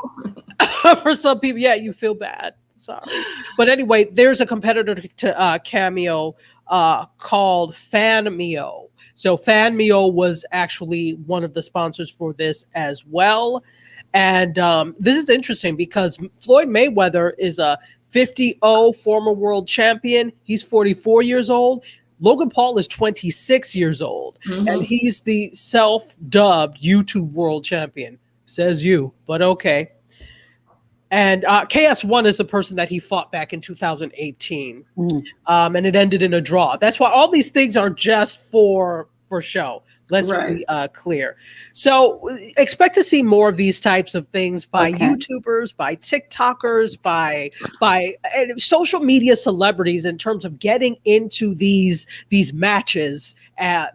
for some people, yeah, you feel bad. Sorry. But anyway, there's a competitor to Cameo called Fanmeo. So Fanmeo was actually one of the sponsors for this as well. And this is interesting because Floyd Mayweather is a 50-0 former world champion. He's 44 years old. Logan Paul is 26 years old, and he's the self-dubbed YouTube world champion. Says you, but okay. And KS1 is the person that he fought back in 2018, and it ended in a draw. That's why all these things are just for show. Let's be clear. So expect to see more of these types of things by YouTubers, by TikTokers, by social media celebrities in terms of getting into these matches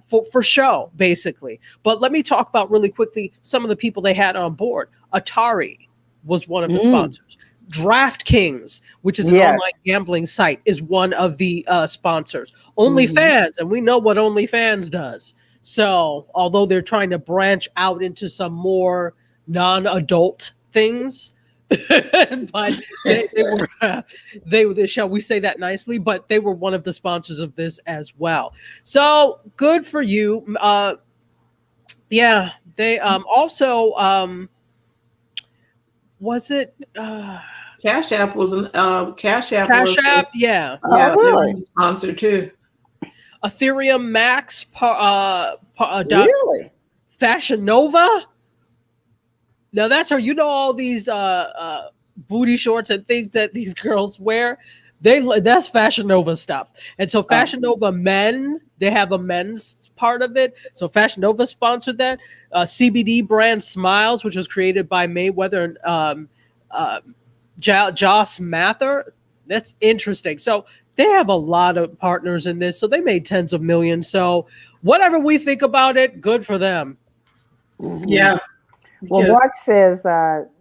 for show, basically. But let me talk about really quickly some of the people they had on board. Atari was one of the sponsors. DraftKings, which is an online gambling site, is one of the sponsors. OnlyFans, and we know what OnlyFans does. So, although they're trying to branch out into some more non-adult things, but they were, shall we say that nicely? But they were one of the sponsors of this as well. So good for you. They also was it Cash App was Cash App? Yeah, really? Sponsor too. Ethereum Max, really? Fashion Nova. Now that's her. You know all these booty shorts and things that these girls wear. That's Fashion Nova stuff. And so Fashion Nova Men, they have a men's part of it. So Fashion Nova sponsored that. CBD brand Smiles, which was created by Mayweather and Joss Mather. That's interesting. So they have a lot of partners in this. So they made tens of millions. So whatever we think about it, good for them. Yeah. Well, Mark says,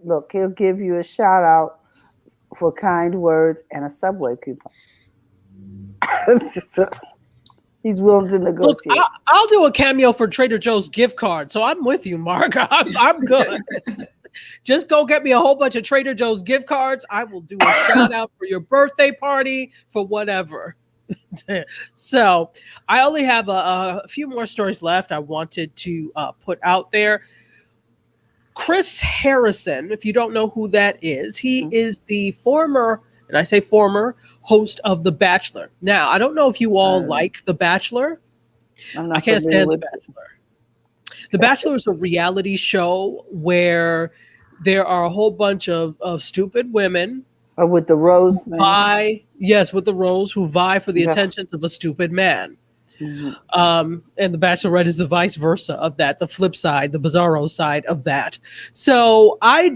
look, he'll give you a shout out for kind words and a Subway coupon. He's willing to negotiate. Look, I'll do a cameo for Trader Joe's gift card. So I'm with you, Mark. I'm good. Just go get me a whole bunch of Trader Joe's gift cards. I will do a shout out for your birthday party, for whatever. So I only have a few more stories left I wanted to put out there. Chris Harrison, if you don't know who that is, he is the former, and I say former, host of The Bachelor. Now, I don't know if you all like The Bachelor. I can't stand The Bachelor. The Bachelor is a reality show where there are a whole bunch of stupid women. Or with the rose thing. With the rose, who vie for the attentions of a stupid man. And The Bachelorette is the vice versa of that, the flip side, the bizarro side of that. So I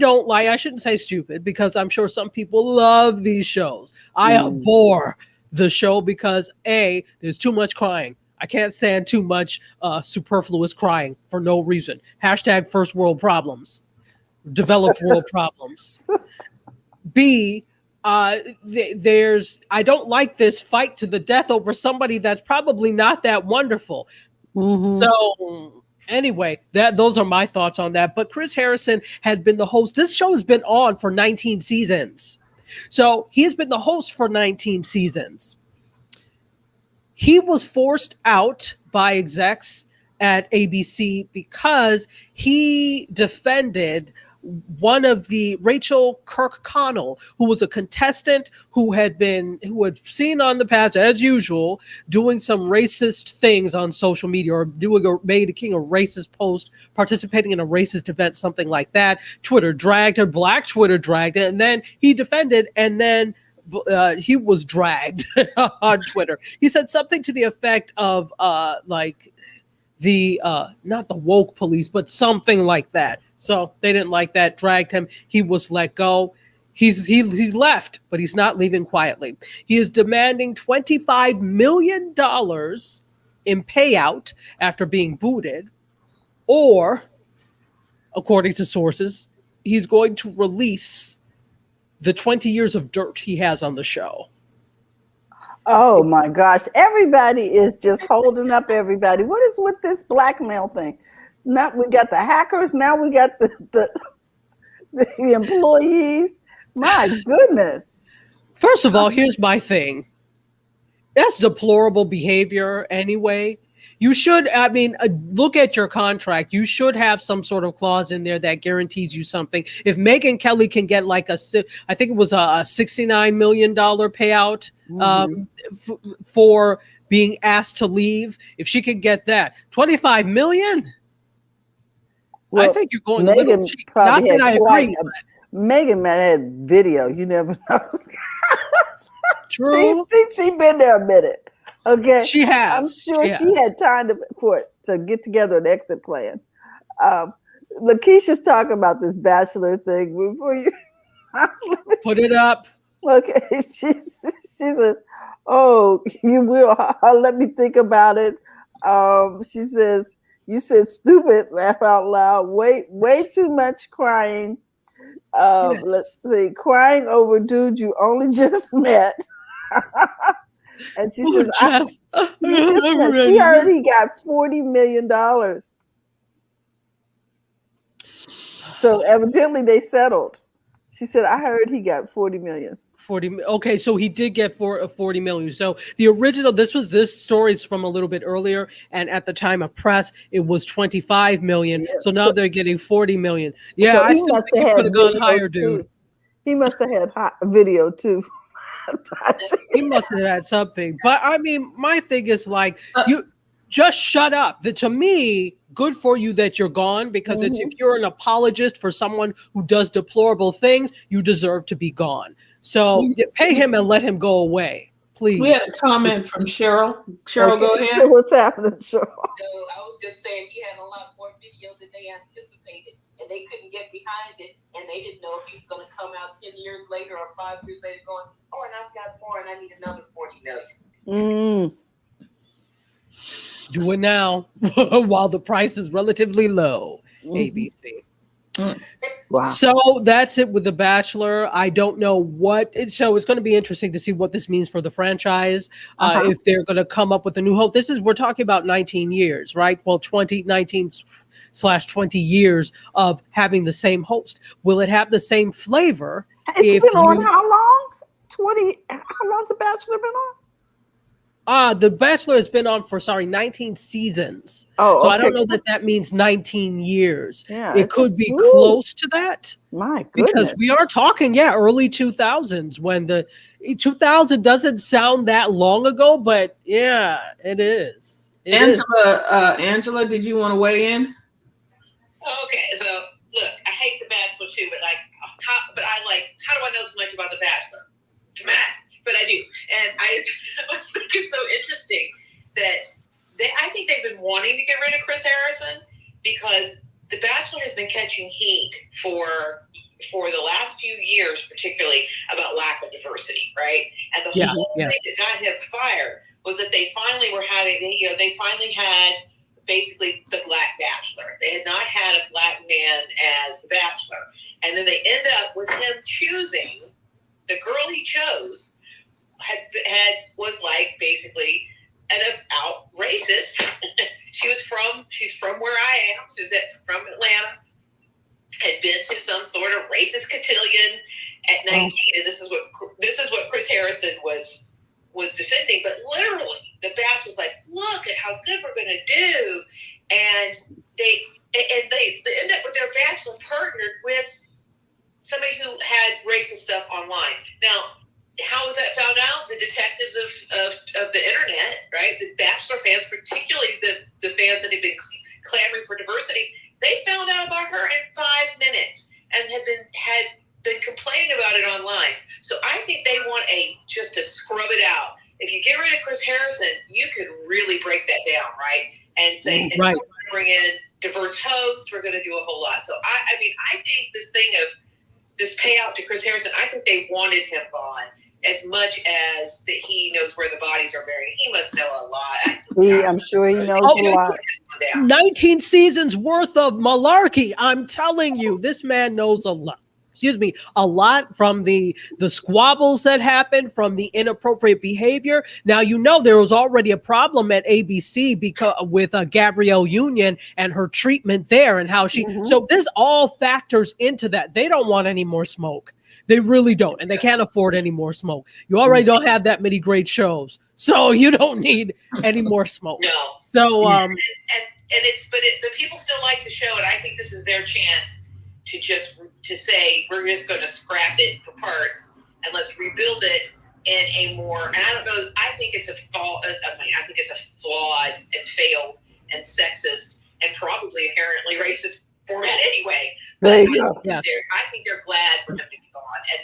shouldn't say stupid, because I'm sure some people love these shows. I abhor the show because there's too much crying. I can't stand too much superfluous crying for no reason. Hashtag first world problems, developed world problems. B, I don't like this fight to the death over somebody that's probably not that wonderful. So anyway, those are my thoughts on that. But Chris Harrison had been the host. This show has been on for 19 seasons. So he has been the host for 19 seasons. He was forced out by execs at ABC because he defended one of the Rachel Kirkconnell, who was a contestant who had seen on the past, as usual, doing some racist things on social media, or making a racist post, participating in a racist event, something like that. Twitter dragged her, Black Twitter dragged it, and then he defended, and then he was dragged on Twitter. He said something to the effect of like the not the woke police, but something like that. So they didn't like that, dragged him. He was let go. He's left, but he's not leaving quietly. He is demanding $25 million in payout after being booted, or, according to sources, he's going to release the 20 years of dirt he has on the show. Oh my gosh. Everybody is just holding up everybody. What is with this blackmail thing? Now we got the hackers, now we got the employees. My goodness. First of all, here's my thing. That's deplorable behavior anyway. You should, I mean, look at your contract. You should have some sort of clause in there that guarantees you something. If Megyn Kelly can get like I think it was a $69 million payout for being asked to leave, if she could get that, $25 million, well, I think you're going Megyn a little cheap. Not that I agree. Megyn had video. You never know. True. She been there a minute. Okay. She has. I'm sure she had time to get together an exit plan. Lakeisha's talking about this bachelor thing before you put it up. Okay. She says, "Oh, you will. Let me think about it." She says, "You said stupid. Laugh out loud. Way too much crying. Yes. Let's see, crying over dude you only just met." And she says, Jeff, she heard he got $40 million. So evidently they settled. She said, I heard he got $40 million. 40. Okay, so he did get 40 million. So the original, this story is from a little bit earlier, and at the time of press, it was 25 million. Yeah. So now they're getting 40 million. Yeah, so I still think he could have gone higher, dude. He must have had video too. He must have had something. But I mean, my thing is like, you just shut up. To me, good for you that you're gone, because it's, if you're an apologist for someone who does deplorable things, you deserve to be gone. So pay him and let him go away, please. We had a comment from Cheryl. Cheryl, go ahead. So what's happening, Cheryl? No, I was just saying he had a lot more video than they anticipated, and they couldn't get behind it, and they didn't know if he was going to come out 10 years later or 5 years later going, oh, and I've got more, and I need another 40 million. Do it now while the price is relatively low. ABC. Wow. So that's it with The Bachelor. I don't know so it's going to be interesting to see what this means for the franchise. If they're going to come up with a new host. We're talking about 19 years, right? Well, 20/20 years of having the same host. Will it have the same flavor? It's been on how long? How long's The Bachelor been on? The Bachelor has been on for 19 seasons. Oh, so okay. I don't know that means 19 years. Yeah, it could be close to that. My goodness. Because we are talking, early 2000s, when the 2000 doesn't sound that long ago, but yeah, it is. Angela, did you want to weigh in? Okay, so look, I hate The Bachelor too, but how do I know so much about The Bachelor? Come on. But I do. And I was thinking so interesting that I think they've been wanting to get rid of Chris Harrison, because The Bachelor has been catching heat for the last few years, particularly about lack of diversity, right? And the whole thing that got him fired was that they finally had basically the Black Bachelor. They had not had a Black man as the Bachelor. And then they end up with him choosing the girl he chose was like basically an out racist. She's from where I am. She's from Atlanta. Had been to some sort of racist cotillion at 19, and this is what Chris Harrison was defending. But literally, the Bachelor's like, look at how good we're going to do, and they end up with their Bachelor partnered with somebody who had racist stuff online. Now, how was that found out? The detectives of the internet, right? The Bachelor fans, particularly the fans that had been clamoring for diversity, they found out about her in 5 minutes and had been complaining about it online. So I think they want just to scrub it out. If you get rid of Chris Harrison, you could really break that down, right? And say, and we're going to bring in diverse hosts. We're going to do a whole lot. So I mean, I think this thing of this payout to Chris Harrison, I think they wanted him gone as much as that he knows where the bodies are buried. He must know a lot. I'm sure he knows a lot. 19 seasons worth of malarkey. I'm telling you, this man knows a lot. Excuse me, a lot from the squabbles that happened, from the inappropriate behavior. Now, you know, there was already a problem at ABC because with Gabrielle Union and her treatment there and how she, so this all factors into that. They don't want any more smoke. They really don't. And they can't afford any more smoke. You already don't have that many great shows. So you don't need any more smoke. No. So, but people still like the show. And I think this is their chance to say we're just going to scrap it for parts and let's rebuild it in a more, and I don't know, I think it's a flawed and failed and sexist and probably inherently racist format anyway. There you go. Yes. I think they're glad for him to be gone, and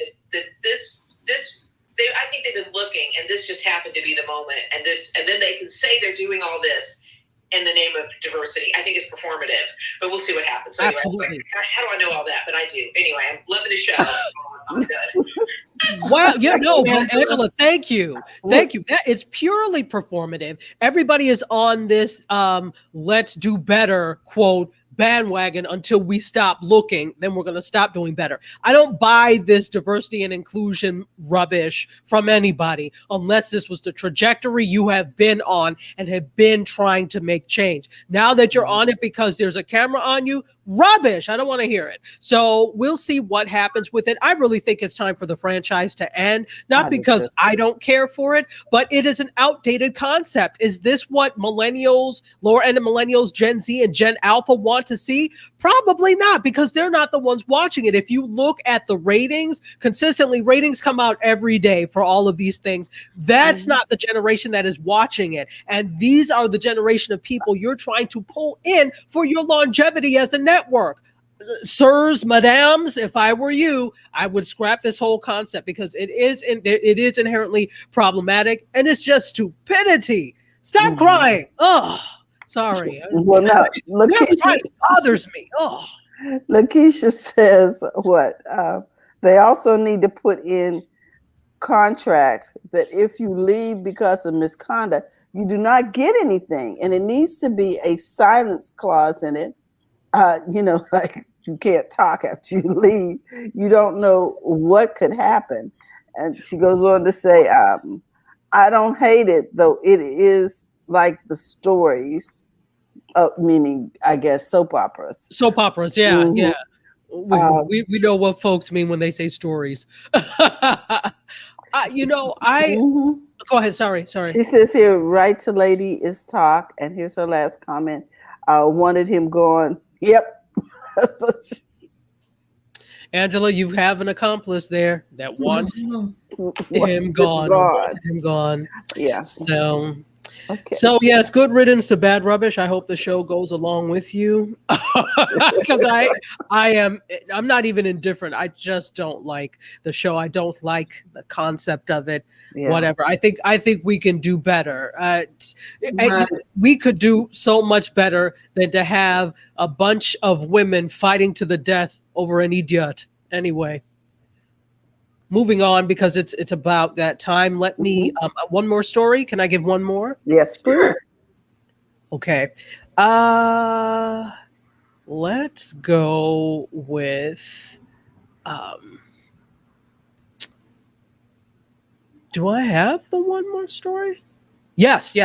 I think they've been looking, and this just happened to be the moment, and then they can say they're doing all this in the name of diversity. I think it's performative, but we'll see what happens. So anyway, Absolutely. gosh, how do I know all that? But I do. Anyway, I'm loving the show. I'm good. Wow, you know, Angela, thank you. Thank you. That it's purely performative. Everybody is on this let's do better quote bandwagon until we stop looking, then we're going to stop doing better. I don't buy this diversity and inclusion rubbish from anybody unless this was the trajectory you have been on and have been trying to make change. Now that you're on it because there's a camera on you, rubbish. I don't want to hear it. So we'll see what happens with it. I really think it's time for the franchise to end, not because I don't care for it, but it is an outdated concept. Is this what millennials, lower end of millennials, Gen Z and Gen Alpha want to see? Probably not, because they're not the ones watching it. If you look at the ratings, consistently ratings come out every day for all of these things. That's not the generation that is watching it. And these are the generation of people you're trying to pull in for your longevity as a network. Sirs, madams, if I were you, I would scrap this whole concept because it is inherently problematic and it's just stupidity. Stop crying. Oh, sorry. Well, no, Lakeisha bothers me. Oh, Lakeisha says what? They also need to put in contract that if you leave because of misconduct, you do not get anything, and it needs to be a silence clause in it. Like you can't talk after you leave. You don't know what could happen. And she goes on to say, I don't hate it, though it is like the stories, meaning, I guess, soap operas. Soap operas, yeah, yeah. We know what folks mean when they say stories. Go ahead, sorry. She says here, right to lady is talk, and here's her last comment. Wanted him gone. Yep. Angela, you have an accomplice there that wants him gone. Yeah. So, okay. So yes, good riddance to bad rubbish. I hope the show goes along with you, because I'm not even indifferent. I just don't like the show. I don't like the concept of it. Yeah. Whatever. I think we can do better. We could do so much better than to have a bunch of women fighting to the death over an idiot. Anyway. Moving on, because it's about that time. Let me one more story. Can I give one more? Yes, please. Okay. Let's go with do I have the one more story? Yes.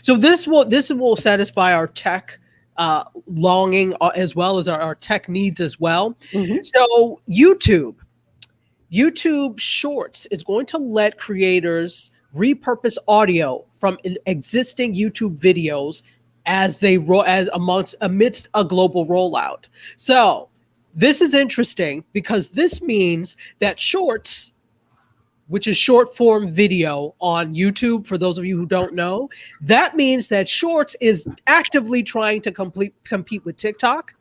So this will satisfy our tech longing as well as our tech needs as well. So YouTube Shorts is going to let creators repurpose audio from existing YouTube videos amidst a global rollout. So this is interesting because this means that Shorts, which is short form video on YouTube, for those of you who don't know, that means that Shorts is actively trying to compete with TikTok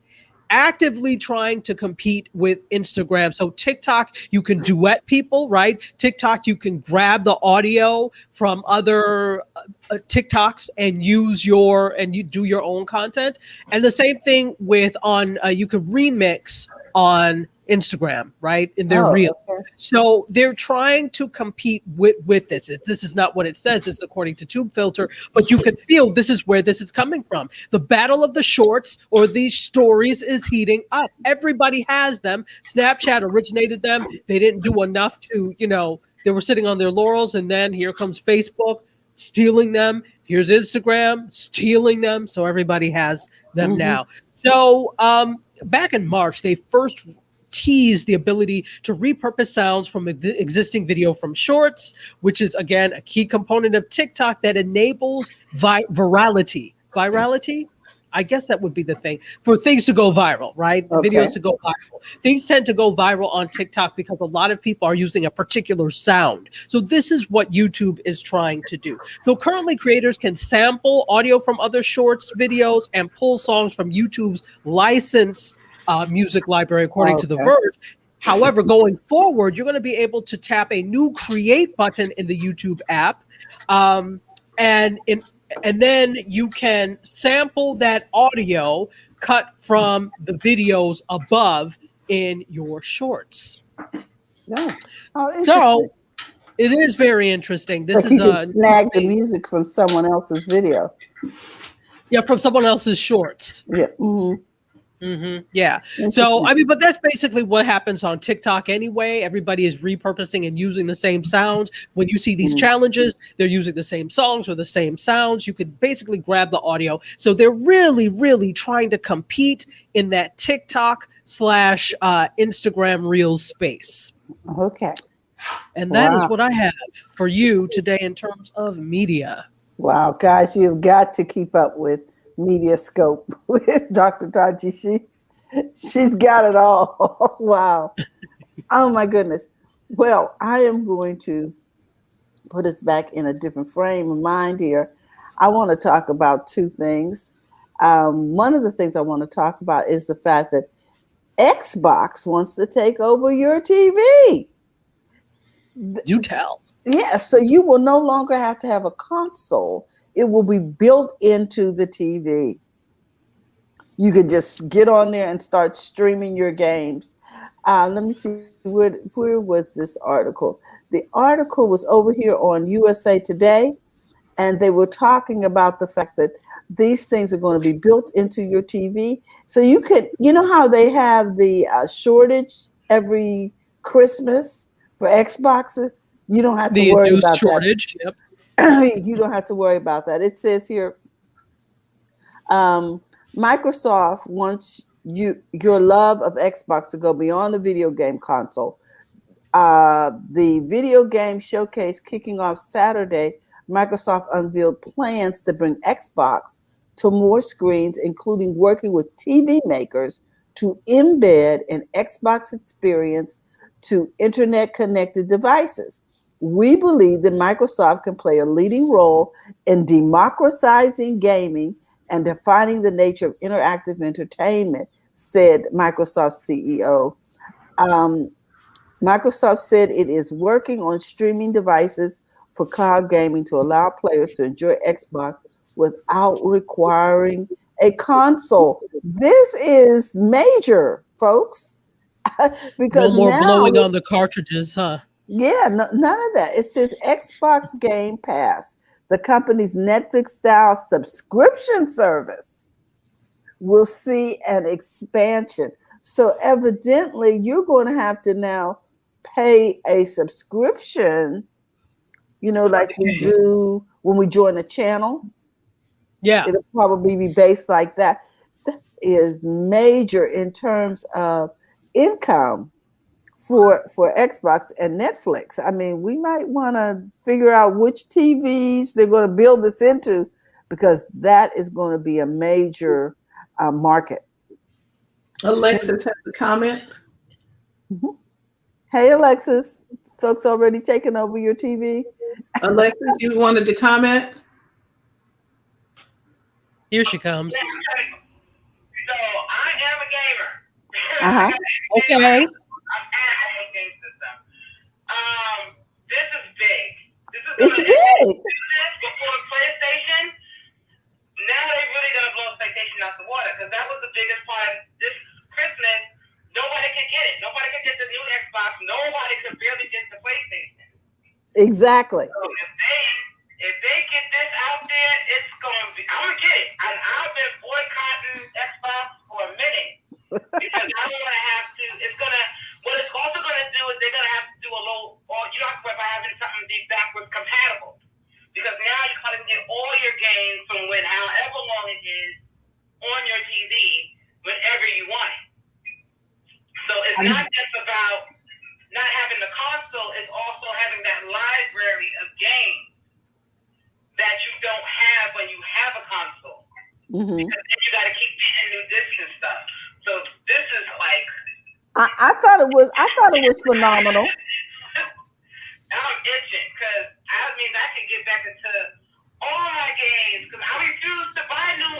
actively trying to compete with Instagram. So TikTok, you can duet people, right? TikTok, you can grab the audio from other TikToks and you do your own content. And the same thing with you could remix on Instagram, right? In their reels. Okay. So they're trying to compete with this. This is not what it says. This is according to Tube Filter, but you can feel this is where this is coming from. The battle of the shorts or these stories is heating up. Everybody has them. Snapchat originated them. They didn't do enough to, they were sitting on their laurels, and then here comes Facebook stealing them. Here's Instagram stealing them. So everybody has them now. So back in March, they first teased the ability to repurpose sounds from existing video from shorts, which is, again, a key component of TikTok that enables virality. Virality? I guess that would be the thing for things to go viral, right? Okay. Videos to go viral. Things tend to go viral on TikTok because a lot of people are using a particular sound. So this is what YouTube is trying to do. So currently creators can sample audio from other shorts videos and pull songs from YouTube's licensed music library, according to The Verge. However, going forward, you're going to be able to tap a new create button in the YouTube app. And then you can sample that audio cut from the videos above in your shorts. Yeah. Oh, so it is very interesting. This like is you can snag the music from someone else's video. Yeah, from someone else's shorts. Yeah. Yeah. So, I mean, but that's basically what happens on TikTok anyway. Everybody is repurposing and using the same sounds. When you see these challenges, they're using the same songs or the same sounds. You could basically grab the audio. So they're really, really trying to compete in that TikTok / Instagram Reels space. Okay. And that is what I have for you today in terms of media. Wow, guys, you've got to keep up with Media Scope with Dr. Taji. She's got it all. Wow. Oh my goodness. Well, I am going to put us back in a different frame of mind here. I want to talk about two things. One of the things I want to talk about is the fact that Xbox wants to take over your TV. Do tell. Yeah, so you will no longer have to have a console. It will be built into the TV. You can just get on there and start streaming your games. Let me see, where was this article? The article was over here on USA Today, and they were talking about the fact that these things are going to be built into your TV. So you could, you know how they have the shortage every Christmas for Xboxes? You don't have to worry about shortage. That. Yep. You don't have to worry about that. It says here, Microsoft wants your love of Xbox to go beyond the video game console. The video game showcase kicking off Saturday, Microsoft unveiled plans to bring Xbox to more screens, including working with TV makers to embed an Xbox experience to internet-connected devices. We believe that Microsoft can play a leading role in democratizing gaming and defining the nature of interactive entertainment, said Microsoft CEO. Microsoft said it is working on streaming devices for cloud gaming to allow players to enjoy Xbox without requiring a console. This is major, folks. Because no more now, blowing on the cartridges, huh? Yeah, none of that. It says Xbox Game Pass, the company's Netflix-style subscription service, will see an expansion. So evidently, you're going to have to now pay a subscription, like we do when we join a channel. Yeah. It'll probably be based like that. That is major in terms of income for Xbox and Netflix. I mean, we might want to figure out which TVs they're going to build this into, because that is going to be a major market. Alexis has a comment. Hey, Alexis, folks already taking over your TV? Alexis, you wanted to comment? Here she comes. So I am a gamer. Uh-huh. Okay. I'm almost game system. This is big. This is It's gonna big. do this before PlayStation. Now they're really gonna blow PlayStation out the water because that was the biggest part. This Christmas, nobody could get it. Nobody could get the new Xbox. Nobody could barely get the PlayStation. Exactly. So if they get this out there, it's gonna be. I'm gonna get it. I've been boycotting Xbox for a minute because I don't want to have to. It's gonna. What it's also gonna do is they're gonna have to do a low. Or you don't have to worry about having something be backwards compatible because now you can get all your games from when however long it is on your TV whenever you want it. So it's not just about not having the console, it's also having that library of games that you don't have when you have a console. Mm-hmm. Because then you got to keep getting new discs and stuff. So this is like I thought it was phenomenal. I'm itching because that means I can get back into all my games because I refuse to buy new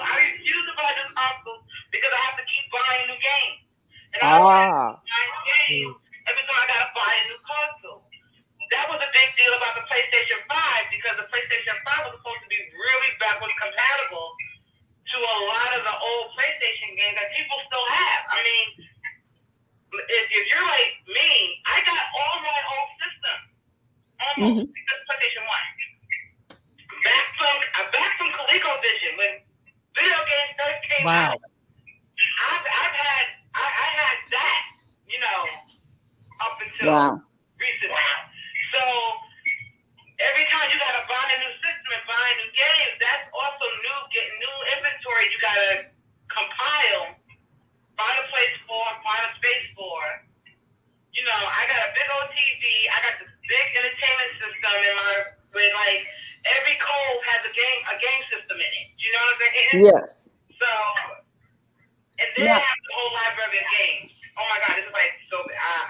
consoles because I have to keep buying new games. And I don't want to buy new games every time I gotta buy a new console. That was a big deal about the PlayStation 5 because the PlayStation 5 was supposed to be really backwards compatible to a lot of the old PlayStation games that people still have. I mean, if you're like me, I got all my old systems almost because PlayStation 1. Back from ColecoVision when video games first came out. I had that, up until recently. So every time you gotta buy a new system and buy new games, that's also getting new inventory you gotta compile, find a place for, find a space for. I got a big old TV, I got this big entertainment system with like every code has a game system in it. You know what I'm saying? Yes. So and then have the whole library of games. Oh my God, this is like so.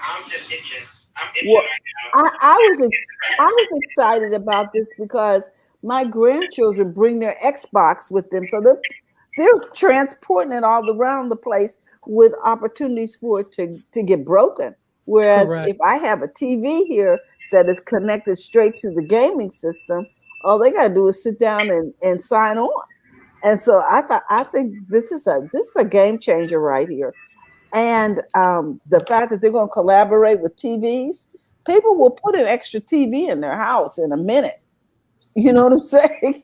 I'm just itching. I'm itching right now. I was excited about this because my grandchildren bring their Xbox with them, so they're transporting it all around the place with opportunities for it to get broken. Whereas if I have a TV here that is connected straight to the gaming system, all they gotta do is sit down and sign on. And so I think this is a game changer right here. And the fact that they're going to collaborate with TVs, people will put an extra TV in their house in a minute. You know what I'm saying?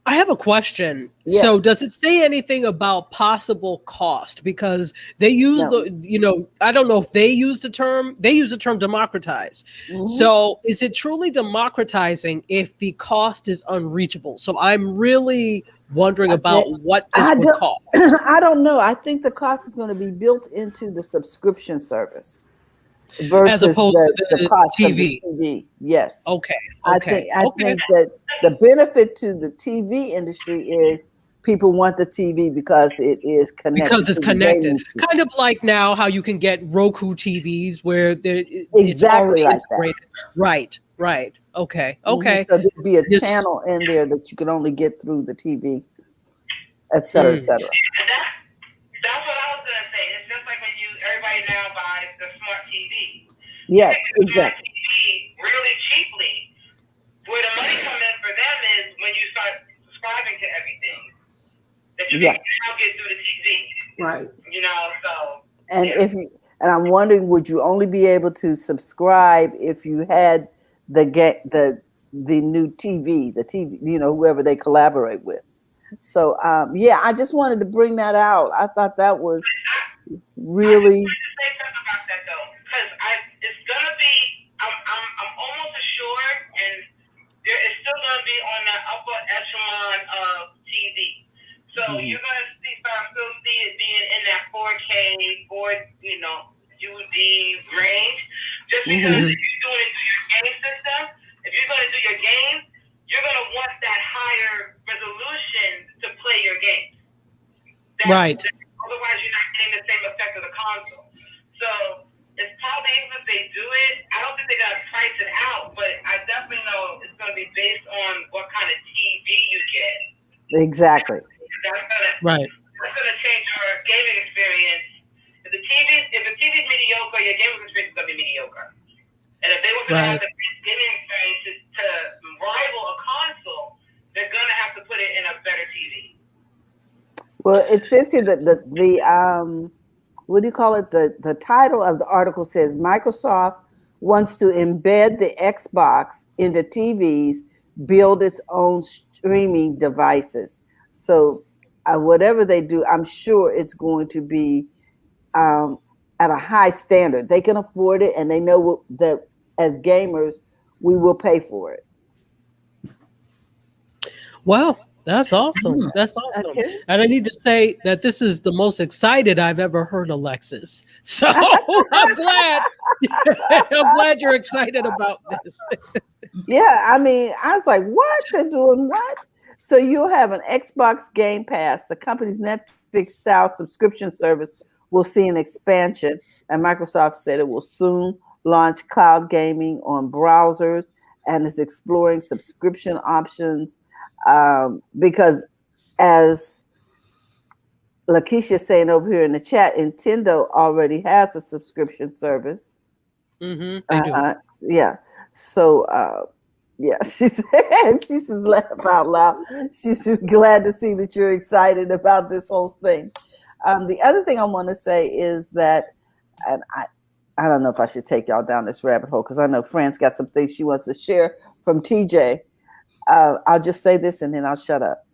I have a question. Yes. So does it say anything about possible cost? Because they use I don't know if they use the term democratize. Mm-hmm. So is it truly democratizing if the cost is unreachable? So I'm really wondering about what this would cost. I don't know. I think the cost is going to be built into the subscription service versus as opposed to the cost TV. Of the TV. Yes. Okay. I think that the benefit to the TV industry is people want the TV because it is connected. Because it's connected. Kind of like now how you can get Roku TVs where it's already like integrated. That. Right. Okay. So there'd be a channel in there that you can only get through the TV, et cetera, et cetera. That's what I was going to say. It's just like when everybody now buys the smart TV. Yes, exactly. TV really cheaply. Where the money comes in for them is when you start subscribing to everything that you can now get through the TV. Right. So. And I'm wondering, would you only be able to subscribe if you had the new TV, whoever they collaborate with? So I just wanted to bring that out. I thought that was really. I wanted to say something about that though, because it's gonna be. I'm almost assured, and there is still gonna be on the upper echelon of TV. So you're gonna still see it being in that 4K, UD range. Just because if you're doing it through your game system, if you're gonna do your games, you're gonna want that higher resolution to play your games. Right. Otherwise, you're not getting the same effect of the console. So it's probably, even if they do it, I don't think they got to price it out, but I definitely know it's going to be based on what kind of TV you get. Exactly. That's going to change your gaming experience your gaming experience is going to be mediocre. And if they were going to have the gaming experience to rival a console, they're going to have to put it in a better TV. Well, it says here that the what do you call it? The title of the article says Microsoft wants to embed the Xbox into TVs, build its own streaming devices. So whatever they do, I'm sure it's going to be at a high standard. They can afford it, and they know that as gamers, we will pay for it. Well, that's awesome. That's awesome. Okay. And I need to say that this is the most excited I've ever heard Alexis. So I'm glad. I'm glad you're excited about this. Yeah, I mean, I was like, what? They're doing what? So you'll have an Xbox Game Pass. The company's Netflix-style subscription service will see an expansion, and Microsoft said it will soon launch cloud gaming on browsers and is exploring subscription options. Because as Lakeisha's saying over here in the chat, Nintendo already has a subscription service. Mm-hmm, they do. Yeah. So, yeah, she says laugh out loud. She's just glad to see that you're excited about this whole thing. The other thing I want to say is that, and I don't know if I should take y'all down this rabbit hole because I know Fran's got some things she wants to share from TJ. I'll just say this and then I'll shut up.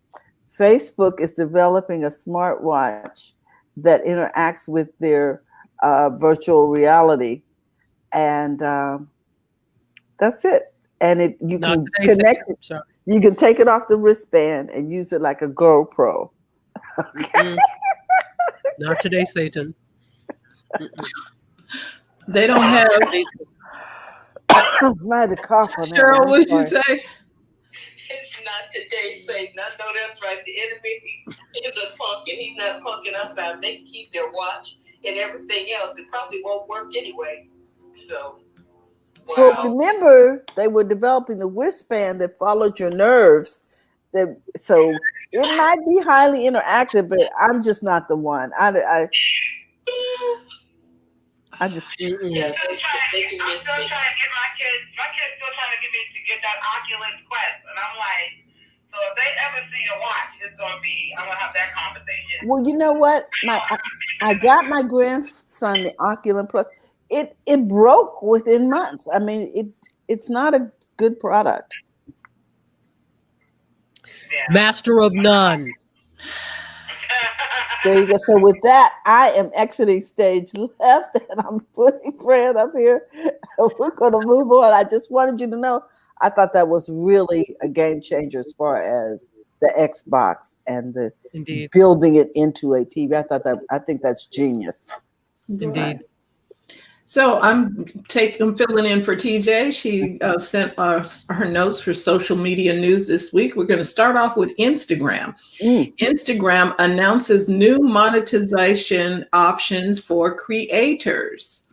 Facebook is developing a smartwatch that interacts with their virtual reality, and that's it. And you can connect it. Sorry. You can take it off the wristband and use it like a GoPro. Okay. Not today, Satan. They don't have. I had to cough on that. Cheryl, what'd you say? It's not today, Satan. I know that's right. The enemy is a punk, and he's not punking us out. They keep their watch and everything else. It probably won't work anyway. So, wow. Well, remember, they were developing the wristband that followed your nerves. So it might be highly interactive, but I'm just not the one. I just. I'm still trying to get my kids. My kids still trying to get me to get that Oculus Quest, and I'm like, so if they ever see a watch, I'm gonna have that conversation. Well, you know what? I got my grandson the Oculus Plus. It broke within months. I mean, it's not a good product. Yeah. Master of none. There you go. So with that, I am exiting stage left, and I'm putting Fran up here. We're going to move on. I just wanted you to know, I thought that was really a game changer as far as the Xbox and the building it into a TV. I think that's genius. Indeed. Right. So I'm filling in for TJ. She sent her notes for social media news this week. We're going to start off with Instagram. Instagram announces new monetization options for creators.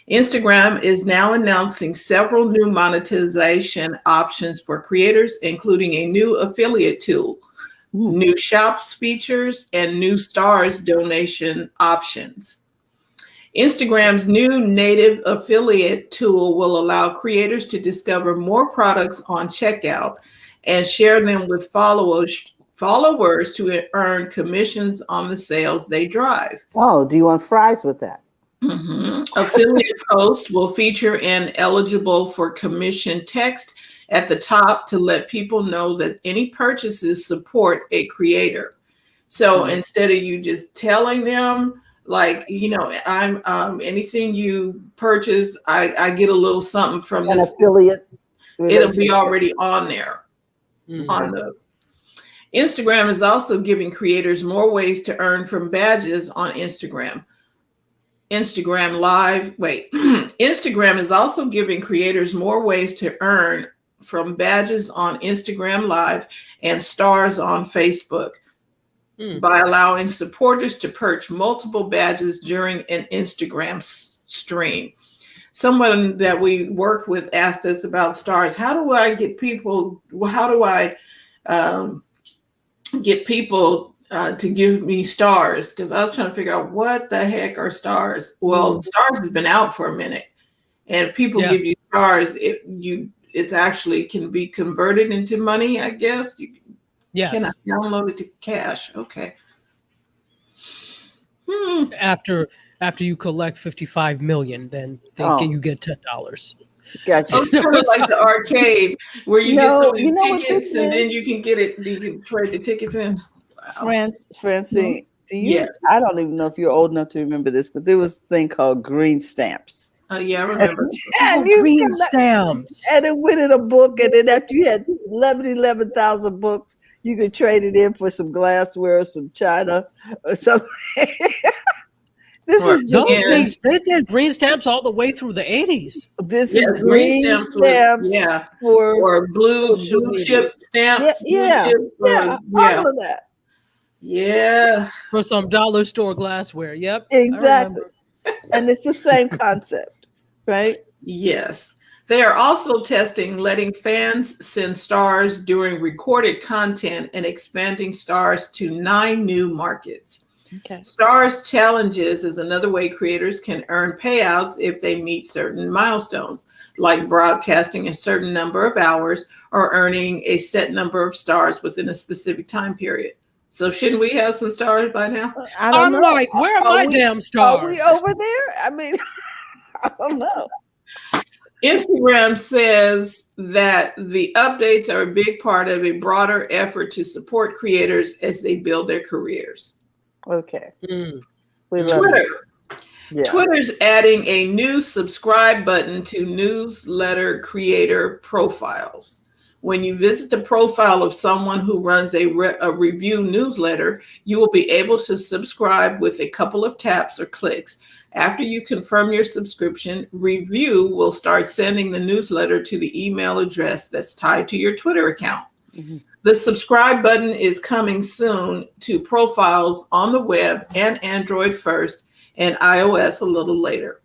Instagram is now announcing several new monetization options for creators, including a new affiliate tool, new shops features, and new stars donation options. Instagram's new native affiliate tool will allow creators to discover more products on checkout and share them with followers to earn commissions on the sales they drive. Oh, do you want fries with that? Mm-hmm. Affiliate posts will feature an eligible for commission text at the top to let people know that any purchases support a creator. So instead of you just telling them, like, I'm anything you purchase, I get a little something from an this affiliate. It'll be already on there. On the Instagram is also giving creators more ways to earn from badges on Instagram. Instagram is also giving creators more ways to earn from badges on Instagram Live and stars on Facebook. By allowing supporters to purchase multiple badges during an Instagram stream. Someone that we worked with asked us about stars. How do I get people to give me stars because I was trying to figure out what the heck are stars. Well, stars has been out for a minute, and people give you stars. It's actually can be converted into money. I guess you cannot download it to cash. Okay. After you collect 55 million, then you get $10. Gotcha. Oh, kind of like the arcade where you get so many tickets and then you can get it. You can trade the tickets in. Wow. Francine, do you? Yes. I don't even know if you're old enough to remember this, but there was a thing called green stamps. Yeah, I remember. And green stamps. And it went in a book, and then after you had 11,000 books, you could trade it in for some glassware, or some china, or something. This is just things. They did green stamps all the way through the 80s. This is green stamps for blue chip stamps. All of that. Yeah. For some dollar store glassware. Yep. Exactly. And it's the same concept, right? Yes. They are also testing letting fans send stars during recorded content and expanding stars to 9 new markets. Okay. Stars challenges is another way creators can earn payouts if they meet certain milestones, like broadcasting a certain number of hours or earning a set number of stars within a specific time period. So shouldn't we have some stars by now? I'm like, where are my damn stars? Are we over there? I mean, I don't know. Instagram says that the updates are a big part of a broader effort to support creators as they build their careers. Okay. Twitter. Yeah. Twitter's adding a new subscribe button to newsletter creator profiles. When you visit the profile of someone who runs a review newsletter, you will be able to subscribe with a couple of taps or clicks. After you confirm your subscription, Review will start sending the newsletter to the email address that's tied to your Twitter account. Mm-hmm. The subscribe button is coming soon to profiles on the web and Android first and iOS a little later.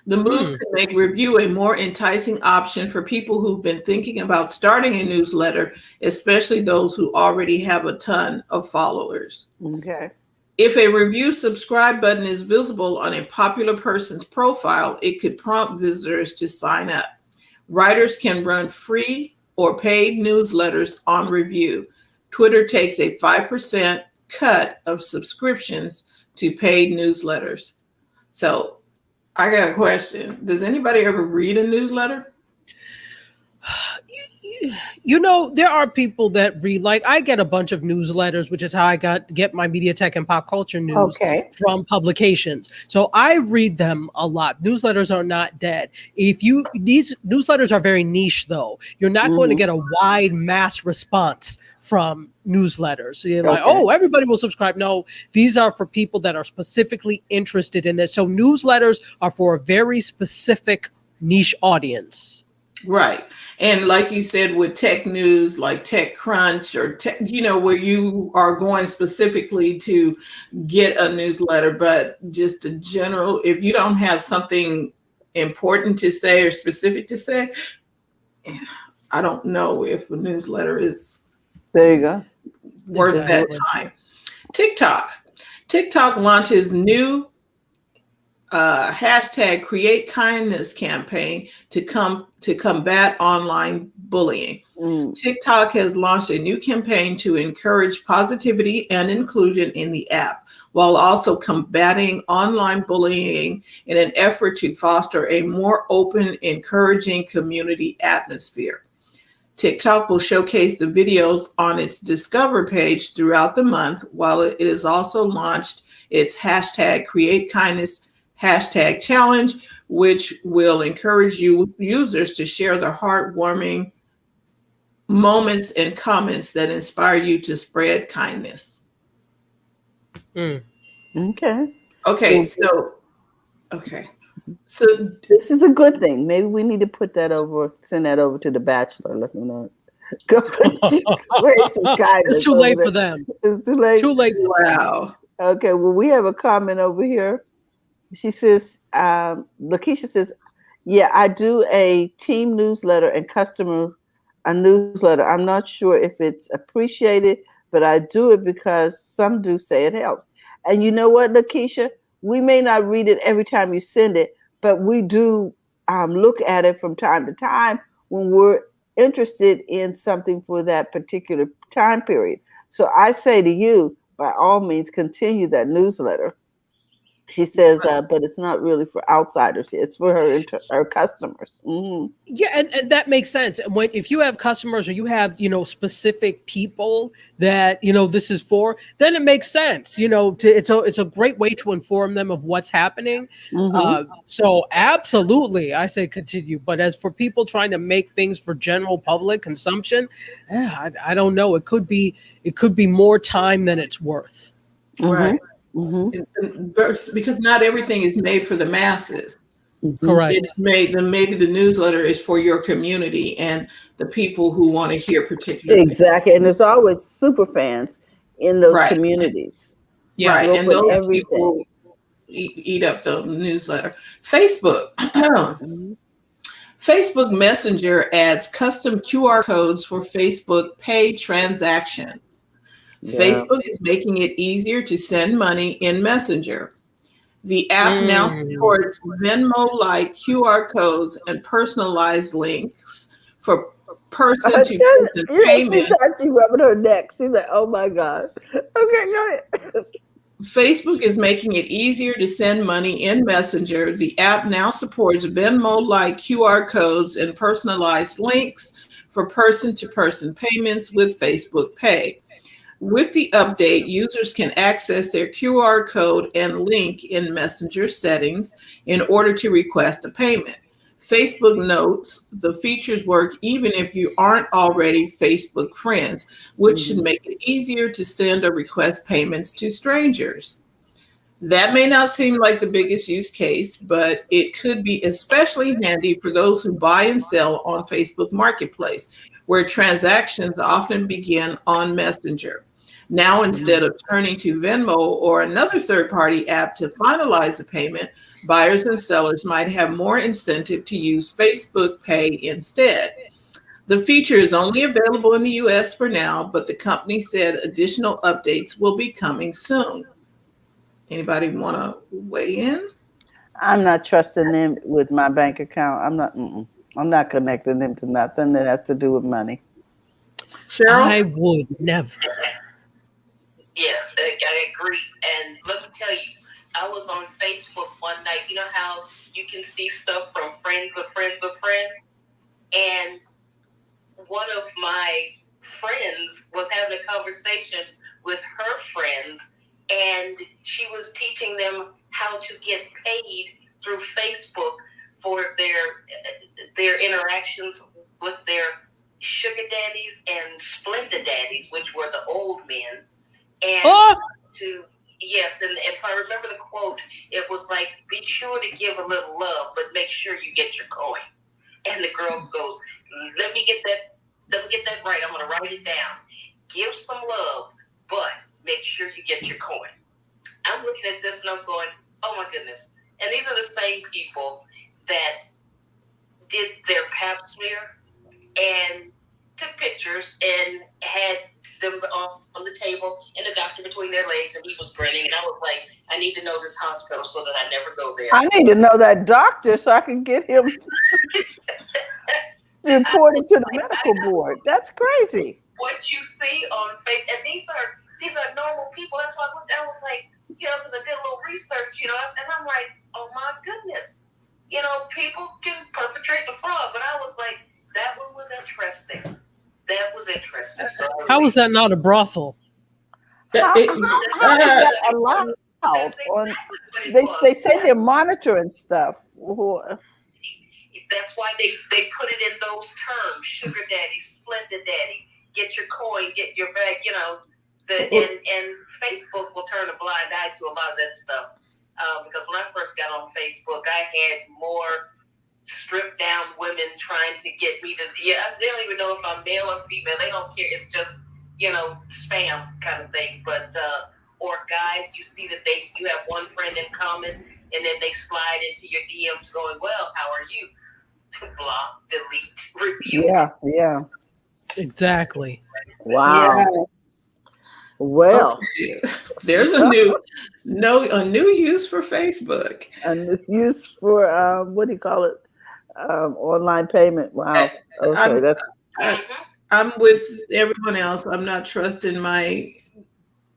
The move can make Review a more enticing option for people who've been thinking about starting a newsletter, especially those who already have a ton of followers. Okay. If a Review subscribe button is visible on a popular person's profile, it could prompt visitors to sign up. Writers can run free or paid newsletters on Review. Twitter takes a 5% cut of subscriptions to paid newsletters. So I got a question. Does anybody ever read a newsletter? You know, there are people that read, like I get a bunch of newsletters, which is how I get my media tech and pop culture news from publications. So I read them a lot. Newsletters are not dead. These newsletters are very niche though. You're not going to get a wide mass response from newsletters. So you're like, oh, everybody will subscribe. No, these are for people that are specifically interested in this. So newsletters are for a very specific niche audience. Right. And like you said, with tech news, like TechCrunch or tech, where you are going specifically to get a newsletter, but just a general, if you don't have something important to say or specific to say, I don't know if a newsletter is worth that time. TikTok launches new hashtag Create Kindness campaign to combat online bullying. TikTok has launched a new campaign to encourage positivity and inclusion in the app, while also combating online bullying in an effort to foster a more open, encouraging community atmosphere. TikTok will showcase the videos on its Discover page throughout the month, while it is also launched its hashtag Create Kindness hashtag challenge, which will encourage users to share their heartwarming moments and comments that inspire you to spread kindness. Okay. So this is a good thing. Maybe we need to send that over to the Bachelor. Let me know. It's too late for them. It's too late. Too late. Wow. Okay. Well, we have a comment over here. She says, Lakeisha says, yeah, I do a team newsletter and customer a newsletter. I'm not sure if it's appreciated, but I do it because some do say it helps. And you know what, Lakeisha? We may not read it every time you send it, but we do look at it from time to time when we're interested in something for that particular time period. So I say to you, by all means, continue that newsletter. She says, but it's not really for outsiders. It's for her customers. Mm-hmm. Yeah, and that makes sense. And when if you have customers or you have specific people that this is for, then it makes sense. It's a great way to inform them of what's happening. Mm-hmm. So absolutely, I say continue. But as for people trying to make things for general public consumption, I don't know. It could be more time than it's worth. Right. Mm-hmm. Because not everything is made for the masses. Mm-hmm. Correct. It's made. Maybe the newsletter is for your community and the people who want to hear particular Exactly. And there's always super fans in those Right. communities. Yeah. Right. Look And for those everything. people eat up the newsletter. Facebook. Mm-hmm. Facebook Messenger adds custom QR codes for Facebook Pay transactions. Yeah. Facebook is making it easier to send money in Messenger. The app now supports Venmo-like QR codes and personalized links for person-to-person payments. She's actually rubbing her neck. She's like, oh my God. Okay, go ahead. Facebook is making it easier to send money in Messenger. The app now supports Venmo-like QR codes and personalized links for person-to-person payments with Facebook Pay. With the update, users can access their QR code and link in Messenger settings in order to request a payment. Facebook notes the features work even if you aren't already Facebook friends, which should make it easier to send or request payments to strangers. That may not seem like the biggest use case, but it could be especially handy for those who buy and sell on Facebook Marketplace, where transactions often begin on Messenger. Now, instead of turning to Venmo or another third-party app to finalize the payment, buyers and sellers might have more incentive to use Facebook Pay instead. The feature is only available in the US for now, but the company said additional updates will be coming soon. Anybody want to weigh in? I'm not trusting them with my bank account. I'm not connecting them to nothing that has to do with money. Cheryl? I would never. Yes, I agree. And let me tell you, I was on Facebook one night. You know how you can see stuff from friends of friends of friends? And one of my friends was having a conversation with her friends, and she was teaching them how to get paid through Facebook for their interactions with their sugar daddies and Splenda daddies, which were the old men. And and if I remember the quote, it was like, be sure to give a little love, but make sure you get your coin. And the girl goes, let me get that right. I'm going to write it down. Give some love, but make sure you get your coin. I'm looking at this and I'm going, oh my goodness. And these are the same people that did their pap smear and took pictures and had them on the table and the doctor between their legs, and he was grinning. And I was like, I need to know this hospital so that I never go there. I need to know that doctor so I can get him reported to the medical board. That's crazy. What you see on Facebook, and these are normal people. That's why I looked. I was like, because I did a little research, and I'm like, oh my goodness, people can perpetrate the fraud. But I was like, that one was interesting. That was interesting. So how was that not a brothel? How is that allowed? They say they're monitoring stuff. That's why they put it in those terms: sugar daddy, Splenda daddy, get your coin, get your bag. And Facebook will turn a blind eye to a lot of that stuff. Because when I first got on Facebook, I had more stripped down women trying to get me to, they don't even know if I'm male or female. They don't care. It's just, spam kind of thing. But, or guys, you see that you have one friend in common, and then they slide into your DMs going, well, how are you? Block, delete, review. Yeah. Exactly. Wow. Yeah. Well, Okay. There's a new use for Facebook. and use for what do you call it? Online payment. Wow. Okay, I'm that's I, I'm with everyone else. I'm not trusting my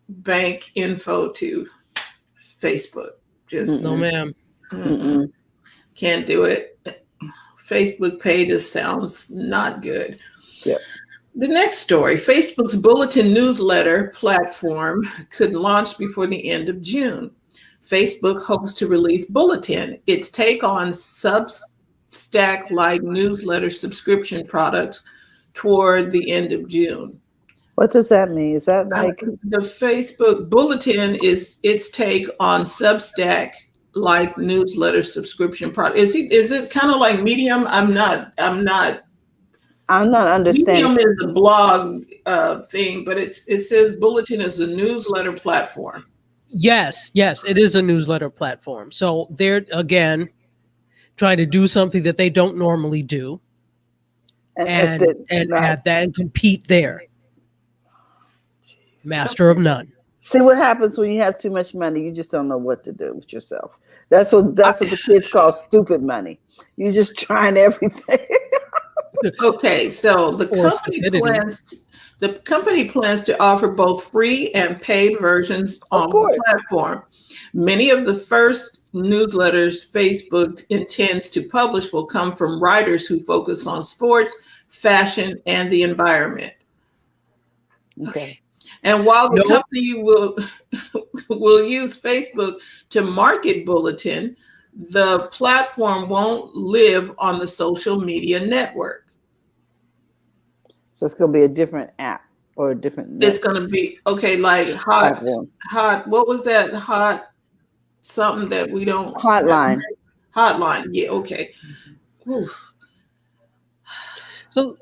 bank info to Facebook. Just No, mm-mm, ma'am. mm-mm. can't do it. Facebook Pay just sounds not good. Yeah. The next story, Facebook's bulletin newsletter platform could launch before the end of June. Facebook hopes to release Bulletin, its take on Substack-like newsletter subscription products, toward the end of June. What does that mean? Is that Uh, like the Facebook Bulletin is its take on Substack like newsletter subscription product. Is it kind of like Medium? I'm not I'm not understanding. Medium is a blog thing, but it says Bulletin is a newsletter platform. Yes, it is a newsletter platform. So they're again trying to do something that they don't normally do, and Right. add that and compete there. Master of none. See what happens when you have too much money. You just don't know what to do with yourself. That's what the kids call stupid money. You're just trying everything. Okay, so the Or company stupidity. plans to offer both free and paid versions on the platform. Many of the first newsletters Facebook intends to publish will come from writers who focus on sports, fashion, and the environment. Okay. And while the company will use Facebook to market Bulletin, the platform won't live on the social media network. So it's going to be a different app or a different. It's going to be like hot. What was that hot something that we don't hotline? Hotline. Yeah. Okay. Whew.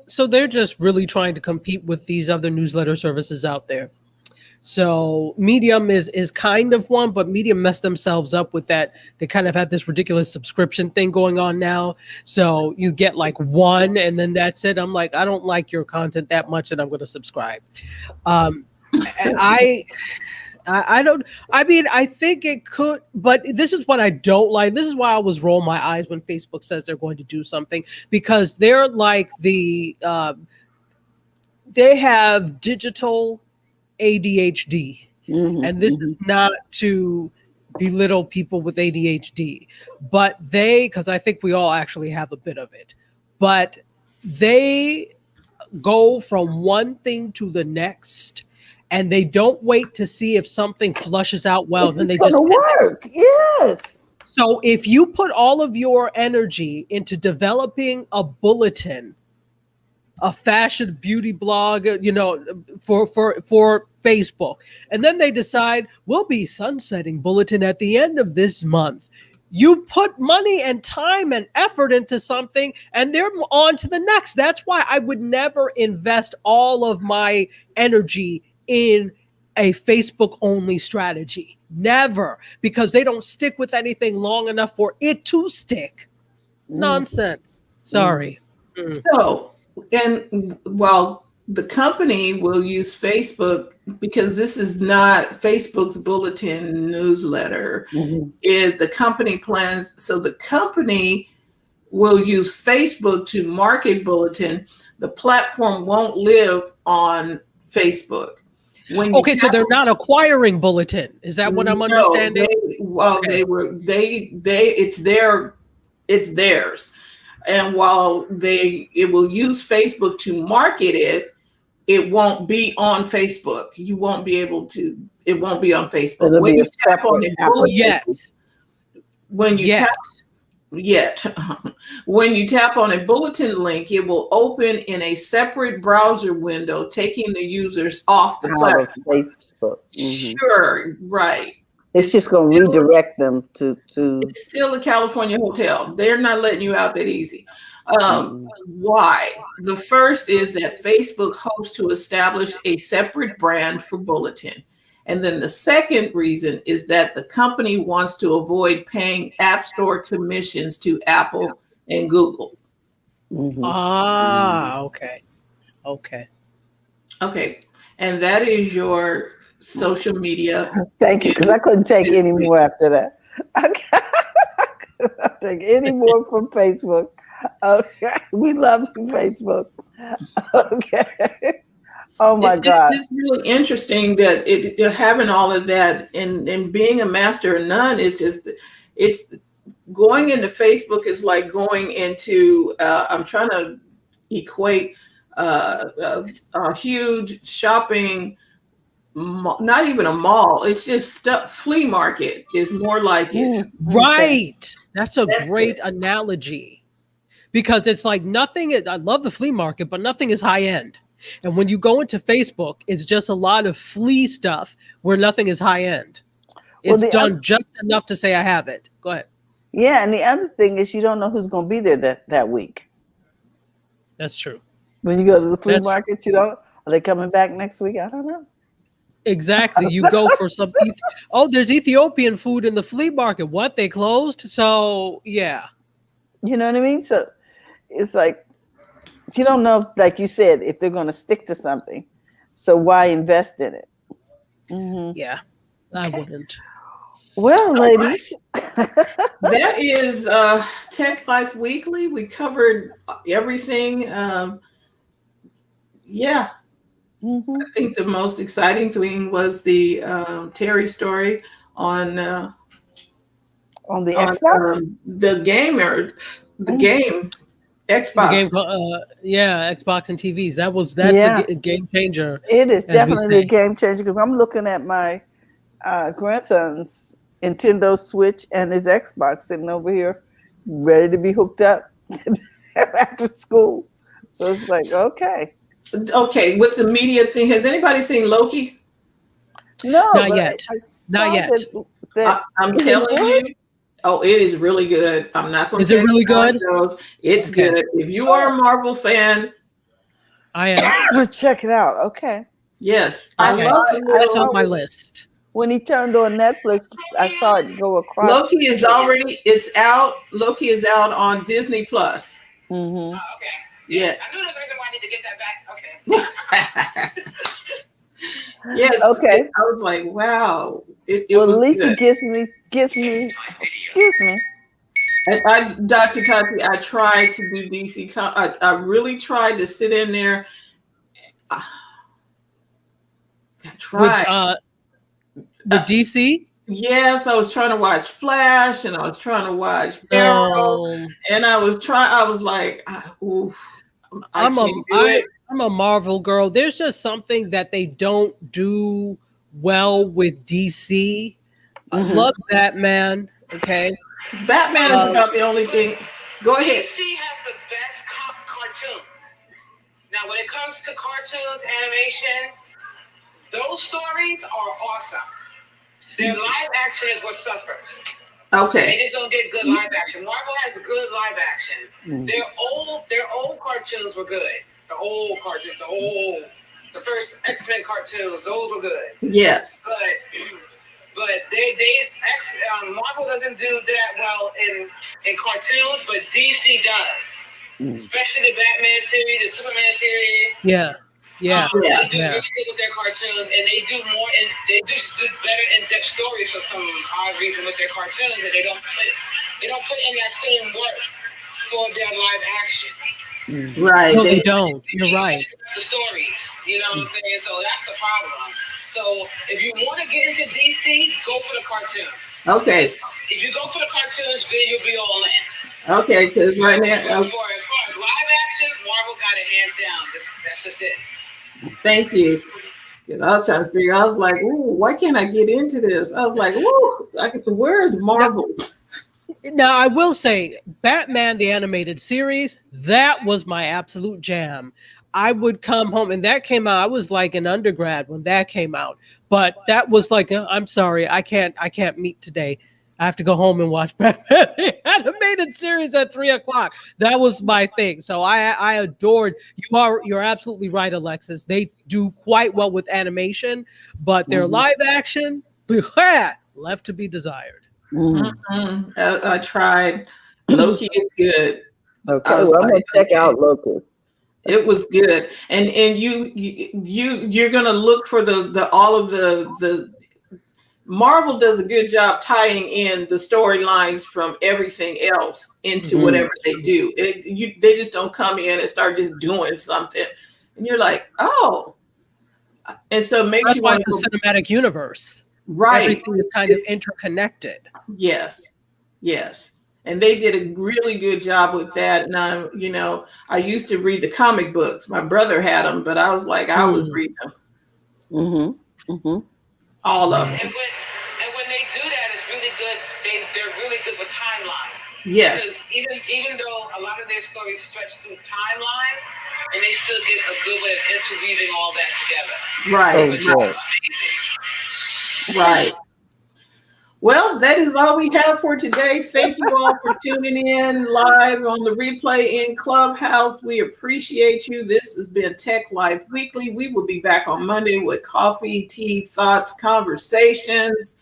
So they're just really trying to compete with these other newsletter services out there. So Medium is kind of one, but Medium messed themselves up with that. They kind of have this ridiculous subscription thing going on now. So you get like one and then that's it. I'm like, I don't like your content that much and I'm going to subscribe. I think it could, but this is what I don't like. This is why I was rolling my eyes when Facebook says they're going to do something, because they're like they have digital ADHD, and this is not to belittle people with ADHD, but because I think we all actually have a bit of it, but they go from one thing to the next, and they don't wait to see if something flushes out well. Then they just work. Yes. So if you put all of your energy into developing a bulletin, a fashion beauty blog, for Facebook, and then they decide we'll be sunsetting Bulletin at the end of this month. You put money and time and effort into something, and they're on to the next. That's why I would never invest all of my energy in a Facebook only strategy. Never, because they don't stick with anything long enough for it to stick. Nonsense. Sorry. So, and while the company will use Facebook, because this is not Facebook's Bulletin newsletter, is the company plans. So the company will use Facebook to market Bulletin. The platform won't live on Facebook. So they're not acquiring Bulletin. Is that what I'm understanding? It's theirs. And while it will use Facebook to market it, it won't be on Facebook. You won't be able to. It won't be on Facebook. It'll be a separate application. When you tap on a Bulletin link, it will open in a separate browser window, taking the users off the platform. Facebook. Sure, right. It's just going to redirect them to. It's still a California hotel. They're not letting you out that easy. Why? The first is that Facebook hopes to establish a separate brand for Bulletin. And then the second reason is that the company wants to avoid paying App Store commissions to Apple and Google. Okay. And that is your social media. Thank you, because I couldn't take any more after that. I couldn't take any more from Facebook. Okay, we love you, Facebook. Okay. Oh my God. It's really interesting that having all of that and being a master of none is just, it's going into Facebook is like going into, I'm trying to equate a huge shopping, not even a mall. It's just stuff. Flea market is more like it. Right. That's great analogy, because it's like nothing. I love the flea market, but nothing is high end. And when you go into Facebook, it's just a lot of flea stuff where nothing is high end. It's done just enough to say I have it. Go ahead. Yeah, and the other thing is you don't know who's going to be there that week. That's true. When you go to the flea market, you don't. Are they coming back next week? I don't know. Exactly. You go for some. There's Ethiopian food in the flea market. What? They closed? So yeah. You know what I mean? So it's like, you don't know, like you said, if they're going to stick to something. So why invest in it? Mm-hmm. Yeah, I wouldn't. Well, ladies, that is Tech Life Weekly. We covered everything. Yeah. Mm-hmm. I think the most exciting thing was the Terry story on the Xbox? The game Xbox. The game, Xbox and TVs. That's a game changer. It is definitely a game changer, because I'm looking at my grandson's Nintendo Switch and his Xbox sitting over here ready to be hooked up after school. So it's like, okay, with the media thing, has anybody seen Loki? No, not yet. I'm telling you. Oh, it is really good. I'm not going to. Is it really good? It's good. If you are a Marvel fan, I am. We'll check it out. Okay. Yes, That's on my list. When he turned on Netflix, I saw it go across. Loki is out. Loki is out on Disney Plus. Mm-hmm. Oh, okay. Yeah. I knew the reason why I need to get that back. Okay. Yes. Okay. I was like, wow. It well, was Lisa good. gives me. Excuse me. And Dr. Tati, I tried to do DC. I really tried to sit in there. I tried. With DC? Yes, I was trying to watch Flash, and I was trying to watch Arrow, and I was like, oof. I'm a Marvel girl. There's just something that they don't do well with DC. I love Batman. Okay, Batman is about the only thing. Go ahead. DC has the best cartoons. Now, when it comes to cartoons, animation, those stories are awesome. Their live action is what suffers. Okay. They just don't get good live action. Marvel has good live action. Their old cartoons were good. The old cartoons, the first X-Men cartoons, those were good. Yes. But Marvel doesn't do that well in cartoons, but DC does. Especially the Batman series, the Superman series. Yeah. They do really good with their cartoons, and they do more, and they do better in-depth stories for some odd reason with their cartoons, and they don't put in that same work for their live action. Right. No, they don't. You're right. The stories, you know what I'm saying? So that's the problem. So if you want to get into DC, go for the cartoons. Okay. If you go for the cartoons, then you'll be all in. Okay, because right now, as far as live action, Marvel got it hands down. That's just it. Thank you. Because I was trying to figure. I was like, "Ooh, why can't I get into this?" I was like, "Ooh, where is Marvel?" Now, I will say, Batman the Animated Series, that was my absolute jam. I would come home, and that came out. I was like an undergrad when that came out, but that was like, I'm sorry, I can't meet today. I have to go home and watch Batman the Animated Series at 3:00. That was my thing. So I adored. You're absolutely right, Alexis. They do quite well with animation, but their live action left to be desired. I tried. Loki is good. Okay, well, I'm gonna check out Loki. It was good, and you're gonna look for the all of the Marvel does a good job tying in the storylines from everything else into whatever they do. They just don't come in and start just doing something, and you're like, oh, and so it makes That's you why want it's a cinematic universe. right. Everything is kind of interconnected. Yes, yes. And they did a really good job with that. And I used to read the comic books. My brother had them, but I was like, I was reading them. All of them. And when they do that, it's really good. They're really good with timelines. Yes. Because even though a lot of their stories stretch through timelines, and they still get a good way of interweaving all that together. Right. Which is amazing. Right. Well, that is all we have for today. Thank you all for tuning in live on the replay in Clubhouse. We appreciate you. This has been Tech Life Weekly. We will be back on Monday with coffee, tea, thoughts, conversations.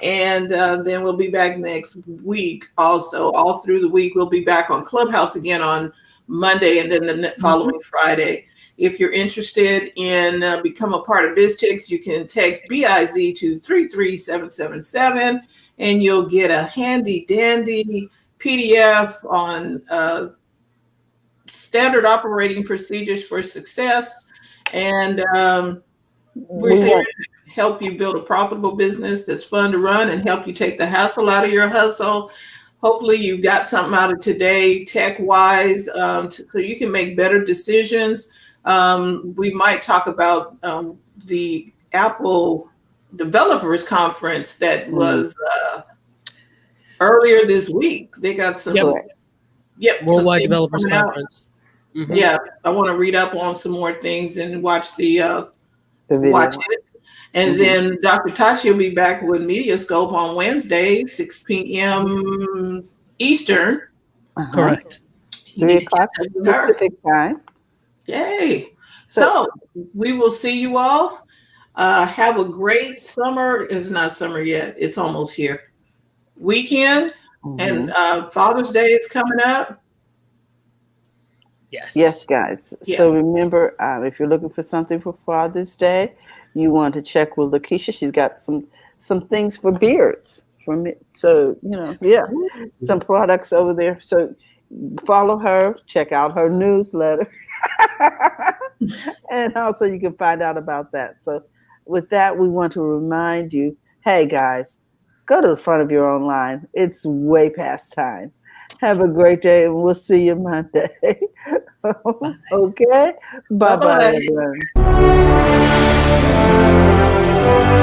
And then we'll be back next week also. All through the week, we'll be back on Clubhouse again on Monday and then the following Friday. If you're interested in become a part of BizChicks, you can text BIZ to 33777 and you'll get a handy dandy PDF on standard operating procedures for success. And we're here to help you build a profitable business that's fun to run and help you take the hassle out of your hustle. Hopefully you got something out of today tech-wise so you can make better decisions. We might talk about the Apple Developers Conference that was earlier this week. They got some Worldwide Developers Conference. Yeah, I want to read up on some more things and watch watch it. And then Dr. Tachi will be back with Mediascope on Wednesday, 6 p.m. Eastern. Correct. 3 o'clock Pacific time. Yay. So we will see you all. Have a great summer. It's not summer yet. It's almost here. Weekend. And Father's Day is coming up. Yes, guys. Yeah. So remember, if you're looking for something for Father's Day, you want to check with Lakeisha. She's got some things for beards for me. So, some products over there. So follow her, check out her newsletter. And also you can find out about that. So with that, we want to remind you, hey guys, go to the front of your own line. It's way past time. Have a great day, and we'll see you Monday. Okay? Bye-bye, everyone.